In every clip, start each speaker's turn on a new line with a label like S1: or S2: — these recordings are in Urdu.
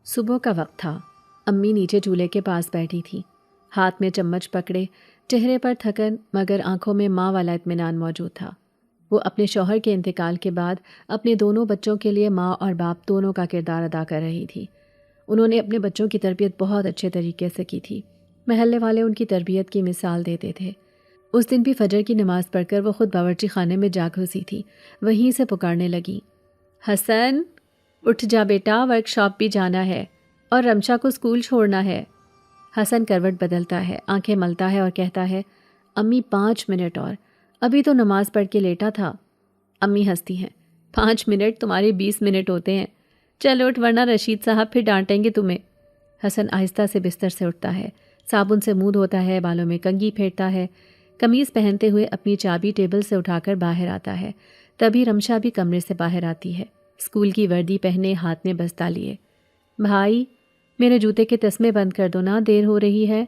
S1: صبح کا وقت تھا۔ امی نیچے چولہے کے پاس بیٹھی تھی، ہاتھ میں چمچ پکڑے، چہرے پر تھکن مگر آنکھوں میں ماں والا اطمینان موجود تھا۔ وہ اپنے شوہر کے انتقال کے بعد اپنے دونوں بچوں کے لیے ماں اور باپ دونوں کا کردار ادا کر رہی تھی۔ انہوں نے اپنے بچوں کی تربیت بہت اچھے طریقے سے کی تھی۔ محلے والے ان کی تربیت کی مثال دیتے تھے۔ اس دن بھی فجر کی نماز پڑھ کر وہ خود باورچی خانے میں جا گھسی تھی، وہیں سے پکارنے لگی، حسن اٹھ جا بیٹا، ورک شاپ بھی جانا ہے اور رمشا کو اسکول چھوڑنا ہے۔ حسن کروٹ بدلتا ہے، آنکھیں ملتا ہے اور کہتا ہے، امی 5 منٹ اور، ابھی تو نماز پڑھ کے لیٹا تھا۔ امی ہنستی ہیں، 5 منٹ تمہارے 20 منٹ ہوتے ہیں، چلو اٹھ ورنہ رشید صاحب پھر ڈانٹیں گے تمہیں۔ حسن آہستہ سے بستر سے اٹھتا ہے، صابن سے منہ دھوتا ہے، بالوں میں کنگھی پھیرتا ہے، قمیض پہنتے ہوئے اپنی چابی ٹیبل سے اٹھا کر باہر آتا ہے۔ تبھی رمشا بھی کمرے سے باہر آتی ہے، اسکول کی وردی پہنے، ہاتھ میں بستہ لیے۔ بھائی میرے جوتے کے تسمے بند کر دو نا، دیر ہو رہی ہے۔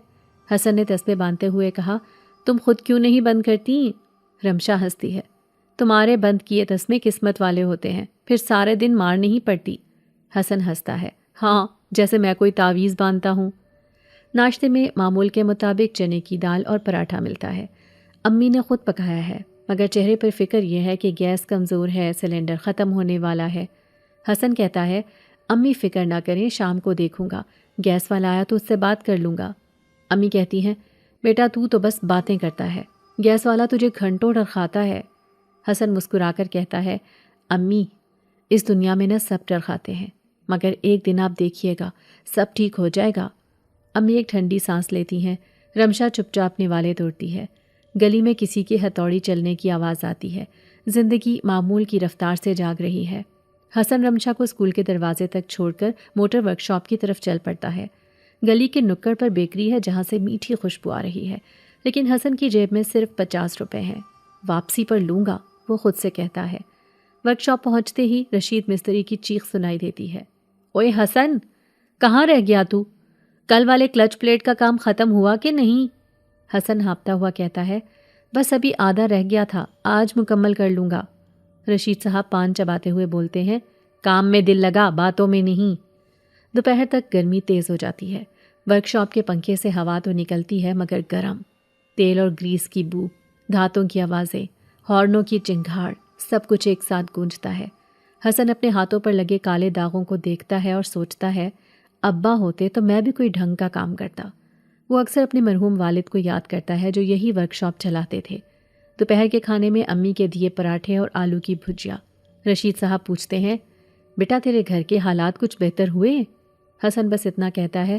S1: حسن نے تسمے باندھتے ہوئے کہا، تم خود کیوں نہیں بند کرتی؟ رمشا ہنستی ہے، تمہارے بند کیے تسمے قسمت والے ہوتے ہیں، پھر سارے دن مار نہیں پڑتی۔ حسن ہنستا ہے، ہاں جیسے میں کوئی تعویذ باندھتا ہوں۔ ناشتے میں معمول کے مطابق چنے کی دال اور پراٹھا ملتا ہے۔ امی نے خود پکایا ہے، مگر چہرے پر فکر یہ ہے کہ گیس کمزور ہے، سلنڈر ختم ہونے والا ہے۔ حسن کہتا ہے، امی فکر نہ کریں، شام کو دیکھوں گا، گیس والا آیا تو اس سے بات کر لوں گا۔ امی کہتی ہیں، بیٹا تو بس باتیں کرتا ہے، گیس والا تجھے گھنٹوں ڈر کھاتا ہے۔ حسن مسکرا کر کہتا ہے، امی اس دنیا میں نہ سب ڈر کھاتے ہیں، مگر ایک دن آپ دیکھیے گا سب ٹھیک ہو جائے گا۔ امی ایک ٹھنڈی سانس لیتی ہیں۔ رمشا چپ چاپ نوالے توڑتی ہے۔ گلی میں کسی کی ہتھوڑی چلنے کی آواز آتی ہے۔ زندگی معمول کی رفتار سے جاگ رہی ہے۔ حسن رمشا کو اسکول کے دروازے تک چھوڑ کر موٹر ورک شاپ کی طرف چل پڑتا ہے۔ گلی کے نکڑ پر بیکری ہے جہاں سے میٹھی خوشبو آ رہی ہے، لیکن حسن کی جیب میں صرف 50 روپے ہیں۔ واپسی پر لوں گا، وہ خود سے کہتا ہے۔ ورک شاپ پہنچتے ہی رشید مستری کی چیخ سنائی دیتی ہے، اوئے حسن کہاں رہ گیا تو؟ کل والے کلچ پلیٹ کا کام ختم ہوا کہ نہیں؟ حسن ہانپتا ہوا کہتا ہے، بس ابھی آدھا رہ گیا تھا، آج مکمل کر لوں گا۔ رشید صاحب پان چباتے ہوئے بولتے ہیں، کام میں دل لگا، باتوں میں نہیں۔ دوپہر تک گرمی تیز ہو جاتی ہے۔ ورک شاپ کے پنکھے سے ہوا تو نکلتی ہے مگر گرم، تیل اور گریس کی بو، دھاتوں کی آوازیں، ہارنوں کی چنگھاڑ، سب کچھ ایک ساتھ گونجتا ہے۔ حسن اپنے ہاتھوں پر لگے کالے داغوں کو دیکھتا ہے اور سوچتا ہے، ابا ہوتے تو میں بھی کوئی ڈھنگ کا کام کرتا۔ وہ اکثر اپنے مرحوم والد کو یاد کرتا ہے جو یہی ورک شاپ چلاتے تھے۔ دوپہر کے کھانے میں امی کے دیے پراٹھے اور آلو کی بھجیا۔ رشید صاحب پوچھتے ہیں، بیٹا تیرے گھر کے حالات کچھ بہتر ہوئے؟ حسن بس اتنا کہتا ہے،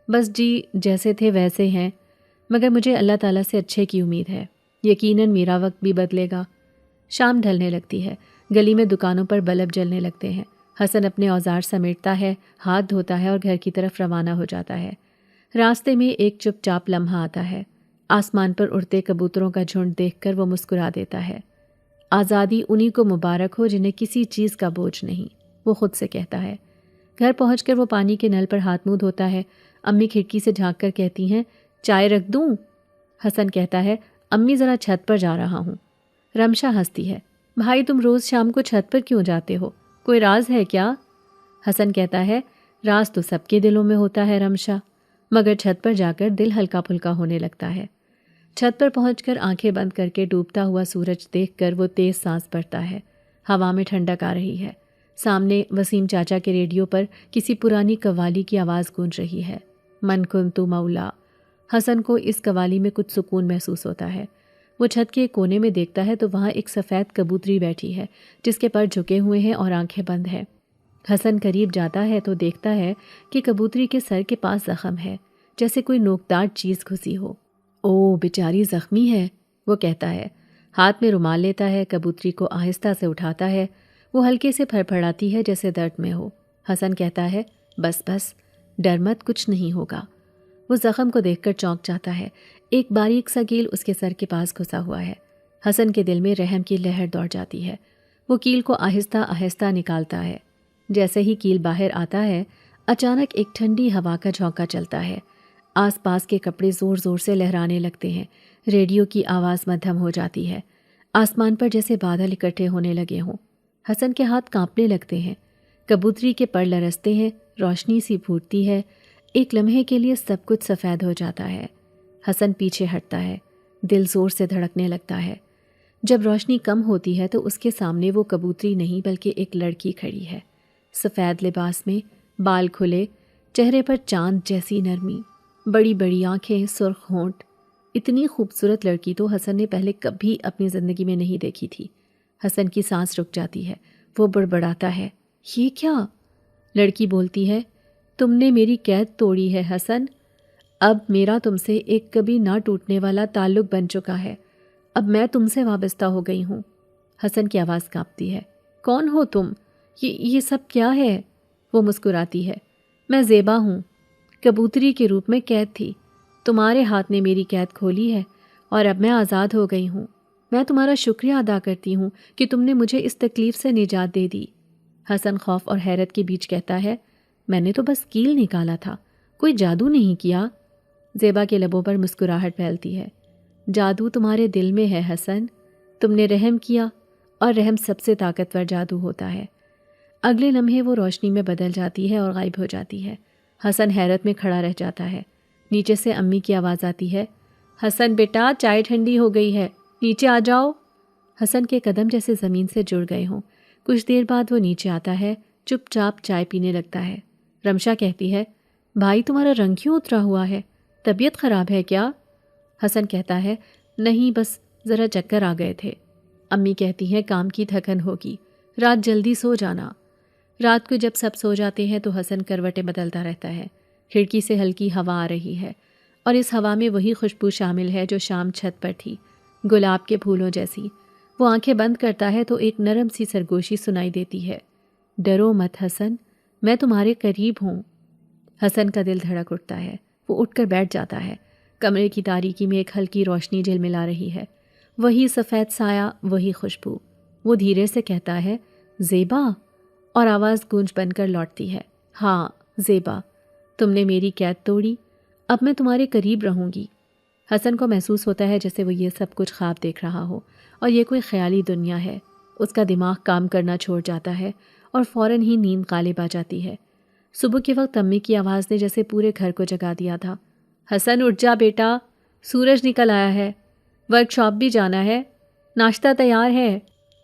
S1: بس جی جیسے تھے ویسے ہیں، مگر مجھے اللہ تعالیٰ سے اچھے کی امید ہے، یقیناً میرا وقت بھی بدلے گا۔ شام ڈھلنے لگتی ہے، گلی میں دکانوں پر بلب جلنے لگتے ہیں۔ حسن اپنے اوزار سمیٹتا ہے، ہاتھ دھوتا ہے اور گھر کی طرف روانہ ہو جاتا ہے۔ راستے میں ایک چپ چاپ لمحہ آتا ہے۔ آسمان پر اڑتے کبوتروں کا جھنڈ دیکھ کر وہ مسکرا دیتا ہے۔ آزادی انہی کو مبارک ہو جنہیں کسی چیز کا بوجھ نہیں، وہ خود سے کہتا ہے۔ گھر پہنچ کر وہ پانی کے نل پر ہاتھ منہ دھوتا ہے۔ امی کھڑکی سے جھانک کر کہتی ہیں، چائے رکھ دوں؟ حسن کہتا ہے، امی ذرا چھت پر جا رہا ہوں۔ رمشا ہنستی ہے، بھائی تم روز شام کو چھت پر کیوں جاتے ہو؟ کوئی راز ہے کیا؟ حسن کہتا ہے، راز تو سب کے دلوں میں ہوتا ہے رمشا، مگر چھت پر جا کر دل ہلکا پھلکا ہونے لگتا ہے۔ چھت پر پہنچ کر آنکھیں بند کر کے ڈوبتا ہوا سورج دیکھ کر وہ تیز سانس بھرتا ہے۔ ہوا میں ٹھنڈک آ رہی ہے۔ سامنے وسیم چاچا کے ریڈیو پر کسی پرانی قوالی کی آواز گونج رہی ہے، من کنتو مولا۔ حسن کو اس قوالی میں کچھ سکون محسوس ہوتا ہے۔ وہ چھت کے ایک کونے میں دیکھتا ہے تو وہاں ایک سفید کبوتری بیٹھی ہے جس کے پر جھکے ہوئے ہیں اور آنکھیں بند ہے۔ حسن قریب جاتا ہے تو دیکھتا ہے کہ کبوتری کے سر کے پاس زخم ہے، جیسے کوئی نوکدار چیز گھسی ہو۔ او بیچاری زخمی ہے، وہ کہتا ہے۔ ہاتھ میں رومال لیتا ہے، کبوتری کو آہستہ سے اٹھاتا ہے۔ وہ ہلکے سے پھڑپھڑاتی ہے جیسے درد میں ہو۔ حسن کہتا ہے، بس بس ڈر مت، کچھ نہیں ہوگا۔ وہ زخم کو دیکھ کر چونک جاتا ہے۔ ایک باریک سا کیل اس کے سر کے پاس گھسا ہوا ہے۔ حسن کے دل میں رحم کی لہر دوڑ جاتی ہے۔ وہ کیل کو آہستہ آہستہ نکالتا ہے۔ جیسے ہی کیل باہر آتا ہے، اچانک ایک ٹھنڈی ہوا کا جھونکا چلتا ہے۔ آس پاس کے کپڑے زور زور سے لہرانے لگتے ہیں۔ ریڈیو کی آواز مدھم ہو جاتی ہے۔ آسمان پر جیسے بادل اکٹھے ہونے لگے ہوں۔ حسن کے ہاتھ کانپنے لگتے ہیں۔ کبوتری کے پر لرزتے ہیں، روشنی سی پھوٹتی ہے، ایک لمحے کے لیے سب کچھ سفید ہو جاتا ہے۔ حسن پیچھے ہٹتا ہے، دل زور سے دھڑکنے لگتا ہے۔ جب روشنی کم ہوتی ہے تو اس کے سامنے وہ کبوتری نہیں بلکہ ایک لڑکی کھڑی ہے، سفید لباس میں، بال کھلے، چہرے پر چاند جیسی نرمی، بڑی بڑی آنکھیں، سرخ ہونٹ۔ اتنی خوبصورت لڑکی تو حسن نے پہلے کبھی اپنی زندگی میں نہیں دیکھی تھی۔ حسن کی سانس رک جاتی ہے، وہ بڑبڑاتا ہے، یہ کیا؟ لڑکی بولتی ہے، تم نے میری قید توڑی ہے حسن، اب میرا تم سے ایک کبھی نہ ٹوٹنے والا تعلق بن چکا ہے، اب میں تم سے وابستہ ہو گئی ہوں۔ حسن کی آواز کانپتی ہے، کون ہو تم؟ یہ سب کیا ہے؟ وہ مسکراتی ہے، میں زیبا ہوں، کبوتری کے روپ میں قید تھی، تمہارے ہاتھ نے میری قید کھولی ہے اور اب میں آزاد ہو گئی ہوں۔ میں تمہارا شکریہ ادا کرتی ہوں کہ تم نے مجھے اس تکلیف سے نجات دے دی۔ حسن خوف اور حیرت کے بیچ کہتا ہے، میں نے تو بس کیل نکالا تھا، کوئی جادو نہیں کیا۔ زیبا کے لبوں پر مسکراہٹ پھیلتی ہے، جادو تمہارے دل میں ہے حسن، تم نے رحم کیا اور رحم سب سے طاقتور جادو ہوتا ہے۔ اگلے لمحے وہ روشنی میں بدل جاتی ہے اور غائب ہو جاتی ہے۔ حسن حیرت میں کھڑا رہ جاتا ہے۔ نیچے سے امی کی آواز آتی ہے، حسن بیٹا چائے ٹھنڈی ہو گئی ہے، نیچے آ جاؤ۔ حسن کے قدم جیسے زمین سے جڑ گئے ہوں۔ کچھ دیر بعد وہ نیچے آتا ہے، چپ چاپ چائے پینے لگتا ہے۔ رمشا کہتی ہے، بھائی تمہارا رنگ کیوں اترا ہوا ہے؟ طبیعت خراب ہے کیا؟ حسن کہتا ہے، نہیں بس ذرا چکر آ گئے تھے۔ امی کہتی ہیں، کام کی تھکن ہوگی، رات جلدی سو جانا۔ رات کو جب سب سو جاتے ہیں تو حسن کروٹیں بدلتا رہتا ہے۔ کھڑکی سے ہلکی ہوا آ رہی ہے اور اس ہوا میں وہی خوشبو شامل ہے جو شام چھت پر تھی، گلاب کے پھولوں جیسی۔ وہ آنکھیں بند کرتا ہے تو ایک نرم سی سرگوشی سنائی دیتی ہے، ڈرو مت حسن، میں تمہارے قریب ہوں۔ حسن کا دل دھڑک اٹھتا ہے، وہ اٹھ کر بیٹھ جاتا ہے۔ کمرے کی تاریکی میں ایک ہلکی روشنی جھلملا رہی ہے، وہی سفید سایہ، وہی خوشبو۔ وہ دھیرے سے کہتا ہے، زیبا، اور آواز گونج بن کر لوٹتی ہے، ہاں زیبا، تم نے میری قید توڑی، اب میں تمہارے قریب رہوں گی۔ حسن کو محسوس ہوتا ہے جیسے وہ یہ سب کچھ خواب دیکھ رہا ہو اور یہ کوئی خیالی دنیا ہے۔ اس کا دماغ کام کرنا چھوڑ جاتا ہے اور فوراً ہی نیند غالب آ جاتی ہے۔ صبح کے وقت امی کی آواز نے جیسے پورے گھر کو جگا دیا تھا، حسن اٹھ جا بیٹا، سورج نکل آیا ہے، ورک شاپ بھی جانا ہے، ناشتہ تیار ہے۔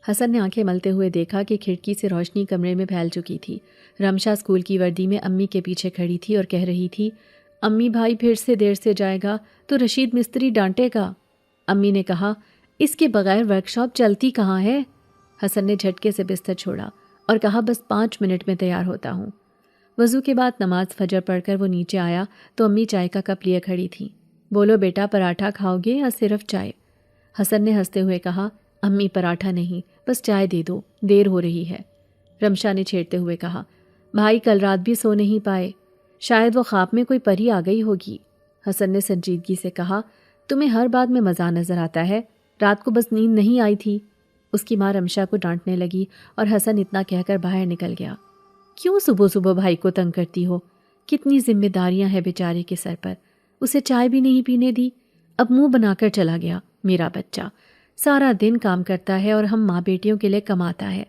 S1: حسن نے آنکھیں ملتے ہوئے دیکھا کہ کھڑکی سے روشنی کمرے میں پھیل چکی تھی۔ رمشا اسکول کی وردی میں امی کے پیچھے کھڑی تھی اور کہہ رہی تھی، امی بھائی پھر سے دیر سے جائے گا تو رشید مستری ڈانٹے گا۔ امی نے کہا، اس کے بغیر ورک شاپ چلتی کہاں ہے؟ حسن نے جھٹکے سے بستر چھوڑا اور کہا، بس 5 منٹ میں تیار ہوتا ہوں۔ وضو کے بعد نماز فجر پڑھ کر وہ نیچے آیا تو امی چائے کا کپ لیے کھڑی تھی۔ بولو بیٹا، پراٹھا کھاؤ گے یا صرف چائے؟ حسن نے ہنستے ہوئے کہا، امی پراٹھا نہیں، بس چائے دے دو، دیر ہو رہی ہے۔ رمشا نے چھیڑتے ہوئے کہا، بھائی کل رات بھی سو نہیں پائے، شاید وہ خواب میں کوئی پری آ گئی ہوگی۔ حسن نے سنجیدگی سے کہا، تمہیں ہر بات میں مزاح نظر آتا ہے، رات کو بس نیند نہیں آئی تھی۔ اس کی ماں رمشا کو ڈانٹنے لگی اور حسن اتنا کہہ کر باہر نکل گیا۔ کیوں صبح صبح بھائی کو تنگ کرتی ہو؟ کتنی ذمہ داریاں ہیں بیچارے کے سر پر، اسے چائے بھی نہیں پینے دی، اب منہ بنا کر چلا گیا۔ میرا بچہ سارا دن کام کرتا ہے اور ہم ماں بیٹیوں کے لیے کماتا ہے،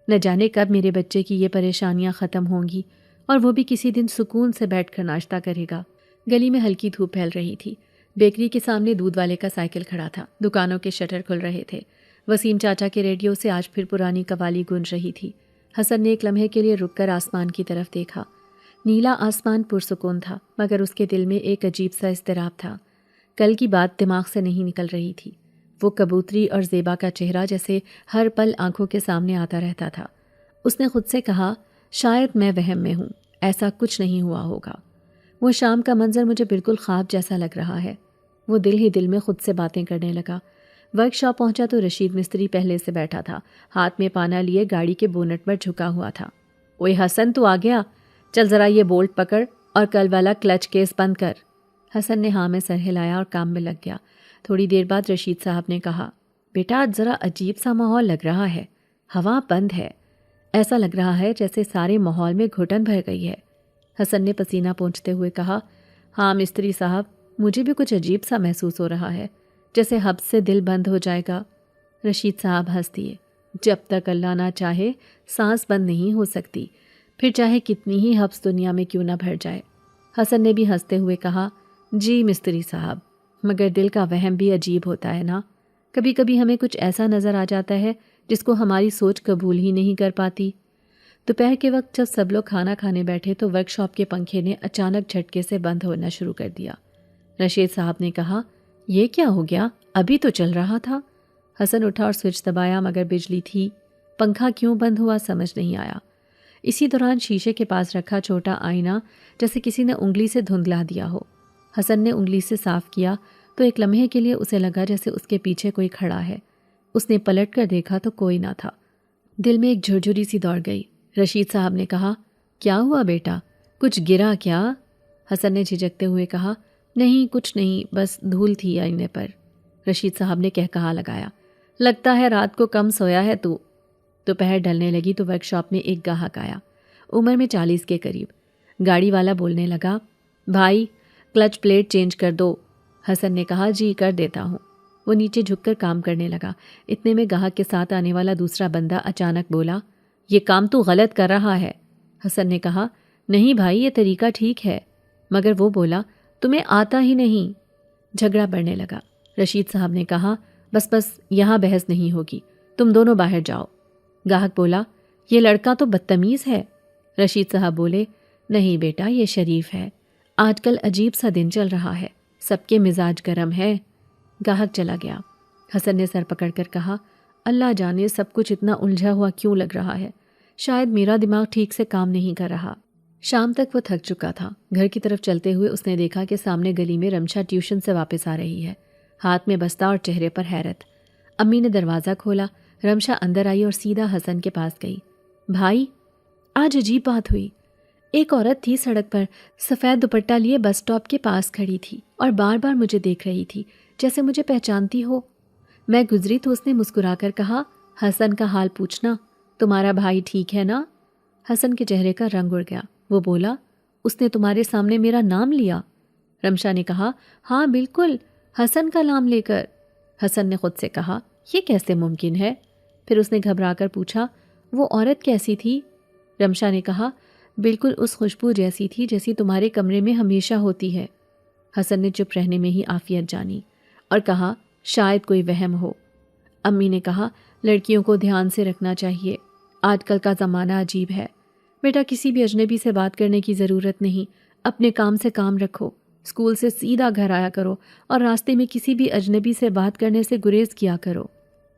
S1: نہ جانے کب میرے بچے کی یہ پریشانیاں ختم ہوں گی اور وہ بھی کسی دن سکون سے بیٹھ کر ناشتہ کرے گا۔ گلی میں ہلکی دھوپ پھیل رہی تھی۔ بیکری کے سامنے دودھ والے کا سائیکل کھڑا تھا، دکانوں کے شٹر کھل رہے تھے۔ وسیم چاچا کے ریڈیو سے آج پھر پرانی قوالی گونج رہی تھی۔ حسن نے ایک لمحے کے لیے رک کر آسمان کی طرف دیکھا۔ نیلا آسمان پرسکون تھا، مگر اس کے دل میں ایک عجیب سا اضطراب تھا۔ کل کی بات دماغ سے نہیں نکل رہی تھی۔ وہ کبوتری اور زیبا کا چہرہ جیسے ہر پل آنکھوں کے سامنے آتا رہتا تھا۔ اس نے خود سے کہا، شاید میں وہم میں ہوں، ایسا کچھ نہیں ہوا ہوگا۔ وہ شام کا منظر مجھے بالکل خواب جیسا لگ رہا ہے۔ وہ دل ہی دل میں خود سے باتیں کرنے لگا۔ ورک شاپ پہنچا تو رشید مستری پہلے سے بیٹھا تھا، ہاتھ میں پانا لیے گاڑی کے بونٹ پر جھکا ہوا تھا۔ اوئے حسن، تو آ گیا، چل ذرا یہ بولٹ پکڑ اور کل والا کلچ کیس بند کر۔ حسن نے ہاں میں سر ہلایا اور کام میں لگ گیا۔ تھوڑی دیر بعد رشید صاحب نے کہا، بیٹا آج ذرا عجیب سا ماحول لگ رہا ہے، ہوا بند ہے، ایسا لگ رہا ہے جیسے سارے ماحول میں گھٹن بھر گئی ہے۔ حسن نے پسینہ پونچھتے ہوئے کہا، ہاں مستری صاحب، مجھے بھی کچھ عجیب سا محسوس ہو رہا ہے، جیسے حبس سے دل بند ہو جائے گا۔ رشید صاحب ہنس دیے، جب تک اللہ نہ چاہے سانس بند نہیں ہو سکتی، پھر چاہے کتنی ہی حبس دنیا میں کیوں نہ بھر جائے۔ حسن نے بھی ہنستے ہوئے کہا، جی مستری صاحب، مگر دل کا وہم بھی عجیب ہوتا ہے نا، کبھی کبھی ہمیں کچھ ایسا نظر آ جاتا ہے جس کو ہماری سوچ قبول ہی نہیں کر پاتی۔ دوپہر کے وقت جب سب لوگ کھانا کھانے بیٹھے تو ورک شاپ کے پنکھے نے اچانک جھٹکے سے بند ہونا شروع کر دیا۔ رشید صاحب نے کہا، یہ کیا ہو گیا؟ ابھی تو چل رہا تھا۔ حسن اٹھا اور سوئچ دبایا مگر بجلی تھی۔ پنکھا کیوں بند ہوا سمجھ نہیں آیا۔ اسی دوران شیشے کے پاس رکھا چھوٹا آئینہ جیسے کسی نے انگلی سے دھندلا دیا ہو۔ حسن نے انگلی سے صاف کیا تو ایک لمحے کے لیے اسے لگا جیسے اس کے پیچھے کوئی کھڑا ہے۔ اس نے پلٹ کر دیکھا تو کوئی نہ تھا۔ دل میں ایک جھرجھری سی دوڑ گئی۔ رشید صاحب نے کہا، کیا ہوا بیٹا؟ کچھ گرا کیا؟ حسن نے جھجکتے ہوئے کہا، نہیں کچھ نہیں، بس دھول تھی آئینے پر۔ رشید صاحب نے کہا لگایا، لگتا ہے رات کو کم سویا ہے تو۔ دوپہر ڈھلنے لگی تو ورک شاپ میں ایک گاہک آیا، عمر میں 40 کے قریب۔ گاڑی والا بولنے لگا، بھائی کلچ پلیٹ چینج کر دو۔ حسن نے کہا، جی کر دیتا ہوں۔ وہ نیچے جھک کر کام کرنے لگا۔ اتنے میں گاہک کے ساتھ آنے والا دوسرا بندہ اچانک بولا، یہ کام تو غلط کر رہا ہے۔ حسن نے کہا، نہیں بھائی یہ طریقہ ٹھیک ہے، مگر وہ بولا، تمہیں آتا ہی نہیں۔ جھگڑا بڑھنے لگا۔ رشید صاحب نے کہا، بس بس یہاں بحث نہیں ہوگی، تم دونوں باہر جاؤ۔ گاہک بولا، یہ لڑکا تو بدتمیز ہے۔ رشید صاحب بولے، نہیں بیٹا یہ شریف ہے، آج کل عجیب سا دن چل رہا ہے، سب کے مزاج گرم ہے۔ گاہک چلا گیا۔ حسن نے سر پکڑ کر کہا، اللہ جانے سب کچھ اتنا الجھا ہوا کیوں لگ رہا ہے، شاید میرا دماغ ٹھیک سے کام نہیں کر رہا۔ شام تک وہ تھک چکا تھا۔ گھر کی طرف چلتے ہوئے اس نے دیکھا کہ سامنے گلی میں رمشا ٹیوشن سے واپس آ رہی ہے، ہاتھ میں بستہ اور چہرے پر حیرت۔ امی نے دروازہ کھولا، رمشا اندر آئی اور سیدھا حسن کے پاس گئی۔ بھائی، آج عجیب بات ہوئی۔ ایک عورت تھی سڑک پر، سفید دوپٹہ لیے بس سٹاپ کے پاس کھڑی تھی اور بار بار مجھے دیکھ رہی تھی جیسے مجھے پہچانتی ہو۔ میں گزری تو اس نے مسکرا کر کہا، حسن کا حال پوچھنا، تمہارا بھائی ٹھیک ہے نا؟ حسن کے چہرے کا رنگ اڑ گیا۔ وہ بولا، اس نے تمہارے سامنے میرا نام لیا؟ رمشا نے کہا، ہاں بالکل، حسن کا نام لے کر۔ حسن نے خود سے کہا، یہ کیسے ممکن ہے؟ پھر اس نے گھبرا کر پوچھا، وہ عورت کیسی تھی؟ رمشا نے کہا، بالکل اس خوشبو جیسی تھی جیسی تمہارے کمرے میں ہمیشہ ہوتی ہے۔ حسن نے چپ رہنے میں ہی عافیت جانی اور کہا، شاید کوئی وہم ہو۔ امی نے کہا، لڑکیوں کو دھیان سے رکھنا چاہیے، آج کل کا زمانہ عجیب ہے۔ بیٹا کسی بھی اجنبی سے بات کرنے کی ضرورت نہیں، اپنے کام سے کام رکھو، اسکول سے سیدھا گھر آیا کرو اور راستے میں کسی بھی اجنبی سے بات کرنے سے گریز کیا کرو۔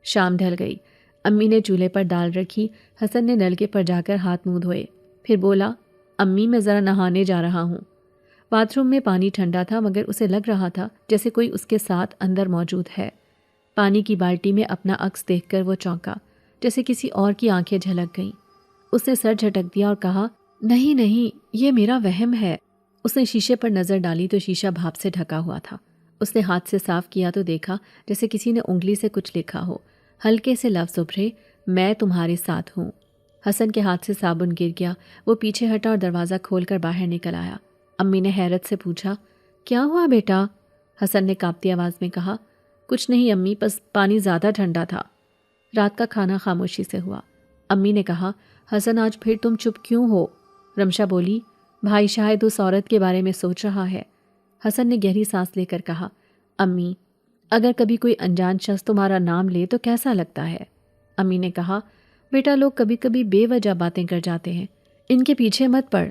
S1: شام ڈھل گئی۔ امی نے چولہے پر دال رکھی۔ حسن نے نلکے پر جا کر ہاتھ منہ دھوئے، پھر بولا، امی میں ذرا نہانے جا رہا ہوں۔ باتھ روم میں پانی ٹھنڈا تھا مگر اسے لگ رہا تھا جیسے کوئی اس کے ساتھ اندر موجود ہے۔ پانی کی بالٹی میں اپنا عکس دیکھ کر وہ چونکا، جیسے کسی اور کی آنکھیں جھلک گئیں۔ اس نے سر جھٹک دیا اور کہا، نہیں نہیں یہ میرا وہم ہے۔ اس نے شیشے پر نظر ڈالی تو شیشہ بھاپ سے ڈھکا ہوا تھا۔ اس نے ہاتھ سے صاف کیا تو دیکھا جیسے کسی نے انگلی سے کچھ لکھا ہو۔ ہلکے سے لفظ ابھرے، میں تمہارے ساتھ ہوں۔ حسن کے ہاتھ سے صابن گر گیا۔ وہ پیچھے ہٹا اور دروازہ کھول کر باہر نکل آیا۔ امی نے حیرت سے پوچھا، کیا ہوا بیٹا؟ حسن نے کانپتی آواز میں کہا، کچھ نہیں امی، بس پانی زیادہ ٹھنڈا تھا۔ رات کا کھانا خاموشی سے ہوا۔ امی نے کہا، حسن آج پھر تم چپ کیوں ہو؟ رمشا بولی، بھائی شاید اس عورت کے بارے میں سوچ رہا ہے۔ حسن نے گہری سانس لے کر کہا، امی اگر کبھی کوئی انجان شخص تمہارا نام لے تو کیسا لگتا ہے؟ امی نے کہا، بیٹا لوگ کبھی کبھی بے وجہ باتیں کر جاتے ہیں، ان کے پیچھے مت پڑ۔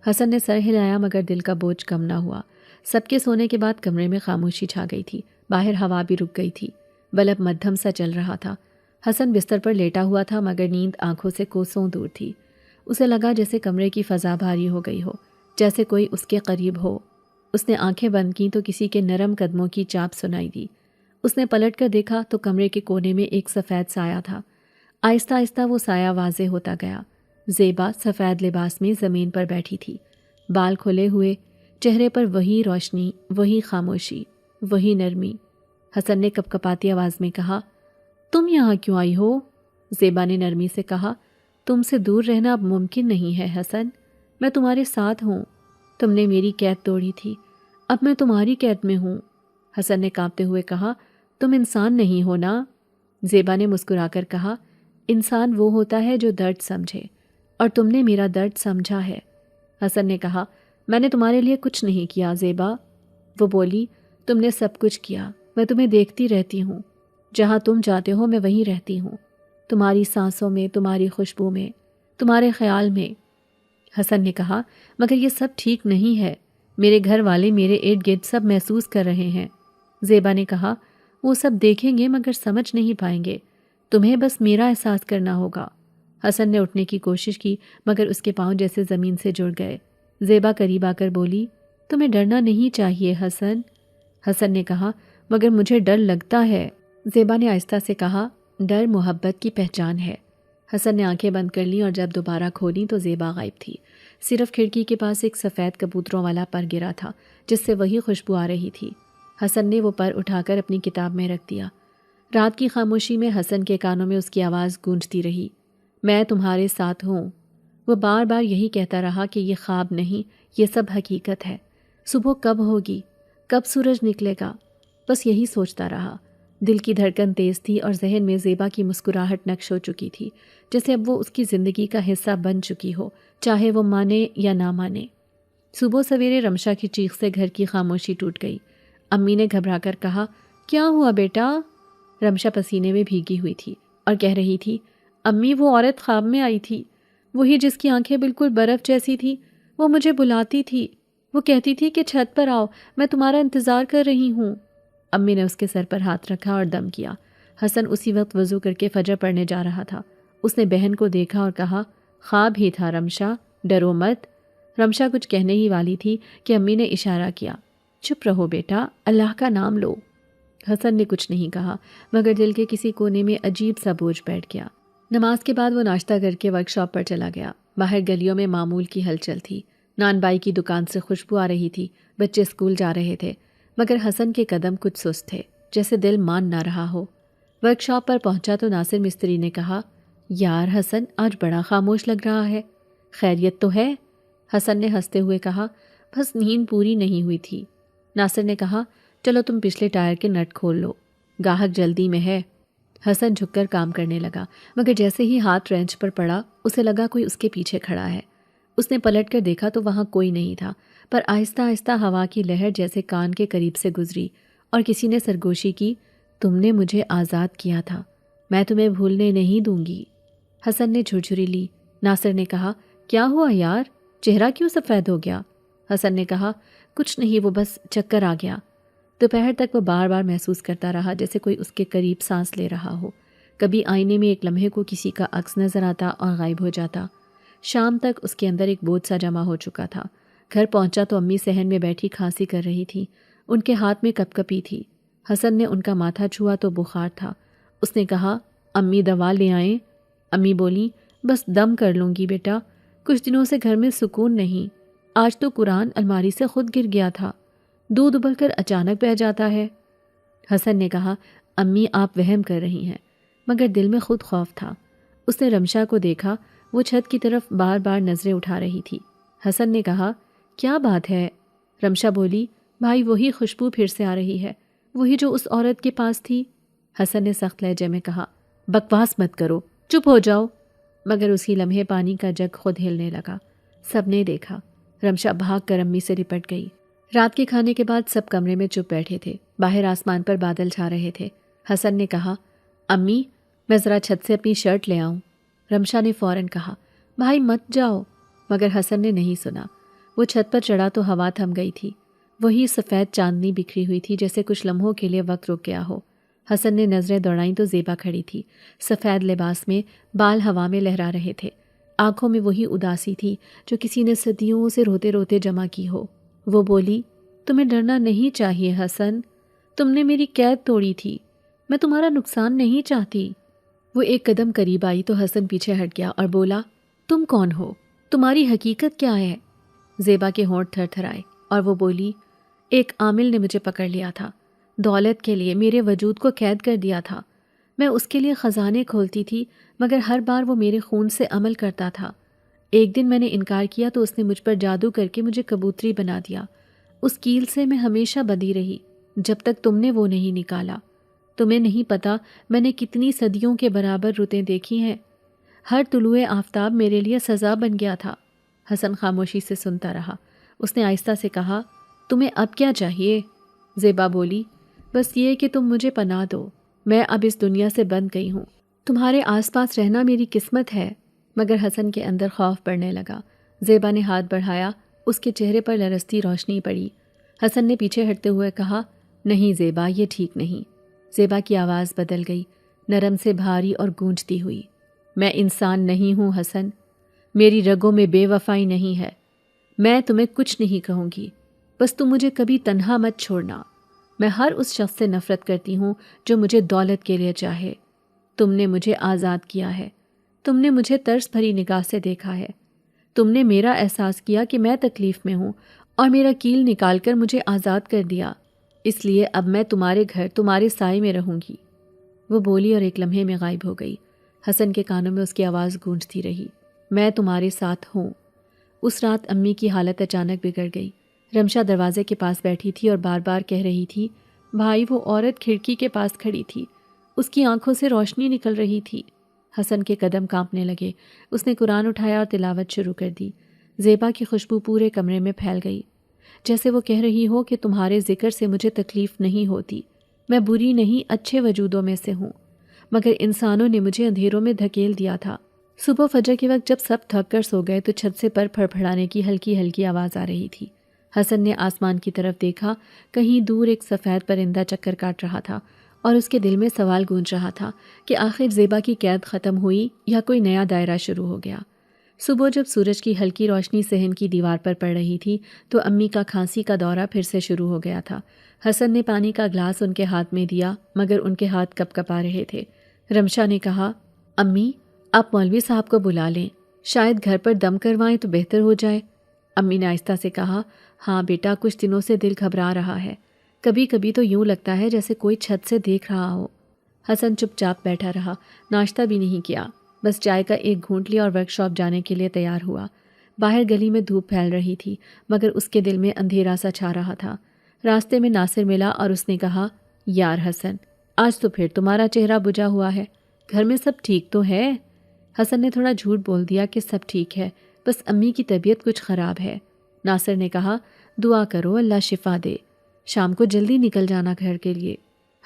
S1: حسن نے سر ہلایا مگر دل کا بوجھ کم نہ ہوا۔ سب کے سونے کے بعد کمرے میں خاموشی چھا گئی تھی، باہر ہوا بھی رک گئی تھی، بلب مدھم سا چل رہا تھا۔ حسن بستر پر لیٹا ہوا تھا مگر نیند آنکھوں سے کوسوں دور تھی۔ اسے لگا جیسے کمرے کی فضا بھاری ہو گئی ہو، جیسے کوئی اس کے قریب ہو۔ اس نے آنکھیں بند کیں تو کسی کے نرم قدموں کی چاپ سنائی دی۔ اس نے پلٹ کر دیکھا تو کمرے کے کونے میں ایک سفید سایہ تھا۔ آہستہ آہستہ وہ سایہ واضح ہوتا گیا۔ زیبا سفید لباس میں زمین پر بیٹھی تھی، بال کھلے ہوئے، چہرے پر وہی روشنی، وہی خاموشی، وہی نرمی۔ حسن نے کپکپاتی آواز میں کہا، تم یہاں کیوں آئی ہو؟ زیبا نے نرمی سے کہا، تم سے دور رہنا اب ممکن نہیں ہے حسن، میں تمہارے ساتھ ہوں۔ تم نے میری قید توڑی تھی، اب میں تمہاری قید میں ہوں۔ حسن نے کانپتے ہوئے کہا، تم انسان نہیں ہو نا؟ زیبا نے مسکرا کر کہا، انسان وہ ہوتا ہے جو درد سمجھے، اور تم نے میرا درد سمجھا ہے۔ حسن نے کہا، میں نے تمہارے لیے کچھ نہیں کیا زیبا۔ وہ بولی، تم نے سب کچھ کیا، میں تمہیں دیکھتی رہتی ہوں، جہاں تم جاتے ہو میں وہیں رہتی ہوں، تمہاری سانسوں میں، تمہاری خوشبو میں، تمہارے خیال میں۔ حسن نے کہا، مگر یہ سب ٹھیک نہیں ہے، میرے گھر والے، میرے ارد گرد سب محسوس کر رہے ہیں۔ زیبا نے کہا، وہ سب دیکھیں گے مگر سمجھ نہیں پائیں گے، تمہیں بس میرا احساس کرنا ہوگا۔ حسن نے اٹھنے کی کوشش کی مگر اس کے پاؤں جیسے زمین سے جڑ گئے۔ زیبا قریب آ کر بولی، تمہیں ڈرنا نہیں چاہیے حسن۔ حسن نے کہا، مگر مجھے ڈر لگتا ہے۔ زیبا نے آہستہ سے کہا، ڈر محبت کی پہچان ہے۔ حسن نے آنکھیں بند کر لیں اور جب دوبارہ کھولیں تو زیبا غائب تھی۔ صرف کھڑکی کے پاس ایک سفید کبوتروں والا پر گرا تھا جس سے وہی خوشبو آ رہی تھی۔ حسن نے وہ پر اٹھا کر اپنی کتاب میں رکھ دیا۔ رات کی خاموشی میں حسن کے کانوں میں اس کی آواز گونجتی رہی، میں تمہارے ساتھ ہوں۔ وہ بار بار یہی کہتا رہا کہ یہ خواب نہیں، یہ سب حقیقت ہے۔ صبح کب ہوگی، کب سورج نکلے گا، بس یہی سوچتا رہا۔ دل کی دھڑکن تیز تھی اور ذہن میں زیبا کی مسکراہٹ نقش ہو چکی تھی، جیسے اب وہ اس کی زندگی کا حصہ بن چکی ہو، چاہے وہ مانے یا نہ مانے۔ صبح سویرے رمشا کی چیخ سے گھر کی خاموشی ٹوٹ گئی۔ امی نے گھبرا کر کہا، کیا ہوا بیٹا؟ رمشا پسینے میں بھیگی ہوئی تھی اور کہہ رہی تھی، امی وہ عورت خواب میں آئی تھی، وہی جس کی آنکھیں بالکل برف جیسی تھی، وہ مجھے بلاتی تھی، وہ کہتی تھی کہ چھت پر آؤ، میں تمہارا انتظار کر رہی ہوں۔ امی نے اس کے سر پر ہاتھ رکھا اور دم کیا۔ حسن اسی وقت وضو کر کے فجر پڑھنے جا رہا تھا۔ اس نے بہن کو دیکھا اور کہا، خواب ہی تھا رمشا، ڈرو مت۔ رمشا کچھ کہنے ہی والی تھی کہ امی نے اشارہ کیا، چپ رہو بیٹا، اللہ کا نام لو۔ حسن نے کچھ نہیں کہا مگر دل کے کسی کونے میں عجیب سا بوجھ بیٹھ گیا۔ نماز کے بعد وہ ناشتہ کر کے ورک شاپ پر چلا گیا۔ باہر گلیوں میں معمول کی ہلچل تھی۔ نان بائی کی دکان سے خوشبو آ رہی تھی، بچے اسکول جا رہے تھے، مگر حسن کے قدم کچھ سست تھے، جیسے دل مان نہ رہا ہو۔ ورک شاپ پر پہنچا تو ناصر مستری نے کہا، یار حسن آج بڑا خاموش لگ رہا ہے، خیریت تو ہے؟ حسن نے ہنستے ہوئے کہا، بس نیند پوری نہیں ہوئی تھی۔ ناصر نے کہا، چلو تم پچھلے ٹائر کے نٹ کھول لو، گاہک جلدی میں ہے۔ حسن جھک کر کام کرنے لگا مگر جیسے ہی ہاتھ رینچ پر پڑا اسے لگا کوئی اس کے پیچھے کھڑا ہے۔ اس نے پلٹ کر دیکھا تو وہاں کوئی نہیں تھا، پر آہستہ آہستہ ہوا کی لہر جیسے کان کے قریب سے گزری اور کسی نے سرگوشی کی، تم نے مجھے آزاد کیا تھا، میں تمہیں بھولنے نہیں دوں گی۔ حسن نے جھرجھری لی۔ ناصر نے کہا، کیا ہوا یار، چہرہ کیوں سفید ہو گیا؟ حسن نے کہا، کچھ نہیں، وہ بس چکر آ گیا۔ دوپہر تک وہ بار بار محسوس کرتا رہا جیسے کوئی اس کے قریب سانس لے رہا ہو۔ کبھی آئینے میں ایک لمحے کو کسی کا عکس نظر آتا اور غائب ہو جاتا۔ شام تک اس کے اندر ایک بوجھ سا جمع ہو چکا تھا۔ گھر پہنچا تو امی صحن میں بیٹھی کھانسی کر رہی تھی، ان کے ہاتھ میں کپ کپی تھی۔ حسن نے ان کا ماتھا چھوا تو بخار تھا۔ اس نے کہا، امی دوا لے آئیں؟ امی بولی، بس دم کر لوں گی بیٹا، کچھ دنوں سے گھر میں سکون نہیں، آج تو قرآن الماری سے خود گر گیا تھا، دودھ ابل کر اچانک بہہ جاتا ہے۔ حسن نے کہا، امی آپ وہم کر رہی ہیں، مگر دل میں خود خوف تھا۔ اس نے رمشا کو دیکھا، وہ چھت کی طرف بار بار نظریں اٹھا رہی تھی۔ حسن نے کہا، کیا بات ہے؟ رمشا بولی، بھائی وہی خوشبو پھر سے آ رہی ہے، وہی جو اس عورت کے پاس تھی۔ حسن نے سخت لہجے میں کہا، بکواس مت کرو، چپ ہو جاؤ۔ مگر اسی لمحے پانی کا جگ خود ہلنے لگا۔ سب نے دیکھا۔ رمشا بھاگ کر امی سے لپٹ گئی۔ رات کے کھانے کے بعد سب کمرے میں چپ بیٹھے تھے۔ باہر آسمان پر بادل چھا رہے تھے۔ حسن نے کہا، امی میں ذرا چھت سے اپنی شرٹ لے آؤں؟ رمشا نے فوراً کہا، بھائی مت جاؤ، مگر حسن نے نہیں سنا۔ وہ چھت پر چڑھا تو ہوا تھم گئی تھی۔ وہی سفید چاندنی بکھری ہوئی تھی جیسے کچھ لمحوں کے لیے وقت رک گیا ہو۔ حسن نے نظریں دوڑائیں تو زیبا کھڑی تھی، سفید لباس میں، بال ہوا میں لہرا رہے تھے۔ آنکھوں میں وہی اداسی تھی جو کسی نے صدیوں سے روتے روتے جمع کی ہو۔ وہ بولی، تمہیں ڈرنا نہیں چاہیے حسن، تم نے میری قید توڑی تھی، میں تمہارا نقصان نہیں چاہتی۔ وہ ایک قدم قریب آئی تو حسن پیچھے ہٹ گیا اور بولا، تم کون ہو؟ تمہاری حقیقت کیا ہے؟ زیبا کے ہونٹ تھر تھر آئے اور وہ بولی، ایک عامل نے مجھے پکڑ لیا تھا، دولت کے لیے میرے وجود کو قید کر دیا تھا۔ میں اس کے لیے خزانے کھولتی تھی مگر ہر بار وہ میرے خون سے عمل کرتا تھا۔ ایک دن میں نے انکار کیا تو اس نے مجھ پر جادو کر کے مجھے کبوتری بنا دیا۔ اس کیل سے میں ہمیشہ بندھی رہی جب تک تم نے وہ نہیں نکالا۔ تمہیں نہیں پتا میں نے کتنی صدیوں کے برابر رتیں دیکھی ہیں۔ ہر طلوع آفتاب میرے لیے سزا بن گیا تھا۔ حسن خاموشی سے سنتا رہا۔ اس نے آہستہ سے کہا، تمہیں اب کیا چاہیے؟ زیبا بولی، بس یہ کہ تم مجھے پناہ دو، میں اب اس دنیا سے بند گئی ہوں، تمہارے آس پاس رہنا میری قسمت ہے۔ مگر حسن کے اندر خوف بڑھنے لگا۔ زیبا نے ہاتھ بڑھایا، اس کے چہرے پر لرزتی روشنی پڑی۔ حسن نے پیچھے ہٹتے ہوئے کہا، نہیں زیبا، یہ ٹھیک نہیں۔ زیبا کی آواز بدل گئی، نرم سے بھاری اور گونجتی ہوئی۔ میں انسان نہیں ہوں حسن، میری رگوں میں بے وفائی نہیں ہے۔ میں تمہیں کچھ نہیں کہوں گی، بس تم مجھے کبھی تنہا مت چھوڑنا۔ میں ہر اس شخص سے نفرت کرتی ہوں جو مجھے دولت کے لیے چاہے۔ تم نے مجھے آزاد کیا ہے، تم نے مجھے ترس بھری نگاہ سے دیکھا ہے، تم نے میرا احساس کیا کہ میں تکلیف میں ہوں اور میرا کیل نکال کر مجھے آزاد کر دیا۔ اس لیے اب میں تمہارے گھر تمہارے سائے میں رہوں گی۔ وہ بولی اور ایک لمحے میں غائب ہو گئی۔ حسن کے کانوں میں اس کی آواز گونجتی رہی، میں تمہارے ساتھ ہوں۔ اس رات امی کی حالت اچانک بگڑ گئی۔ رمشا دروازے کے پاس بیٹھی تھی اور بار بار کہہ رہی تھی، بھائی وہ عورت کھڑکی کے پاس کھڑی تھی، اس کی آنکھوں سے روشنی نکل رہی تھی۔ حسن کے قدم کانپنے لگے۔ اس نے قرآن اٹھایا اور تلاوت شروع کر دی۔ زیبا کی خوشبو پورے کمرے میں پھیل گئی، جیسے وہ کہہ رہی ہو کہ تمہارے ذکر سے مجھے تکلیف نہیں ہوتی، میں بری نہیں اچھے وجودوں میں سے ہوں، مگر انسانوں نے مجھے اندھیروں میں دھکیل دیا تھا۔ صبح فجر کے وقت جب سب تھک کر سو گئے تو چھت سے پر پھڑپھڑانے کی ہلکی ہلکی آواز آ رہی تھی۔ حسن نے آسمان کی طرف دیکھا، کہیں دور ایک سفید پرندہ چکر کاٹ رہا تھا اور اس کے دل میں سوال گونج رہا تھا کہ آخر زیبا کی قید ختم ہوئی یا کوئی نیا دائرہ شروع ہو گیا۔ صبح جب سورج کی ہلکی روشنی صحن کی دیوار پر پڑ رہی تھی تو امی کا کھانسی کا دورہ پھر سے شروع ہو گیا تھا۔ حسن نے پانی کا گلاس ان کے ہاتھ میں دیا، مگر ان کے ہاتھ کپ کپا رہے تھے۔ رمشا نے کہا، امی آپ مولوی صاحب کو بلا لیں، شاید گھر پر دم کروائیں تو بہتر ہو جائے۔ امی نے آہستہ سے کہا، ہاں بیٹا، کچھ دنوں سے دل گھبرا رہا ہے، کبھی کبھی تو یوں لگتا ہے جیسے کوئی چھت سے دیکھ رہا ہو۔ حسن چپ چاپ بیٹھا رہا، ناشتہ بھی نہیں کیا، بس چائے کا ایک گھونٹ لیا اور ورک شاپ جانے کے لیے تیار ہوا۔ باہر گلی میں دھوپ پھیل رہی تھی، مگر اس کے دل میں اندھیرا سا چھا رہا تھا۔ راستے میں ناصر ملا اور اس نے کہا، یار حسن، آج تو پھر تمہارا چہرہ بجھا ہوا ہے، گھر میں سب ٹھیک تو ہے؟ حسن نے تھوڑا جھوٹ بول دیا کہ سب ٹھیک ہے، بس امی کی طبیعت کچھ خراب ہے۔ ناصر نے کہا، دعا کرو اللہ شفا دے، شام کو جلدی نکل جانا گھر کے لیے۔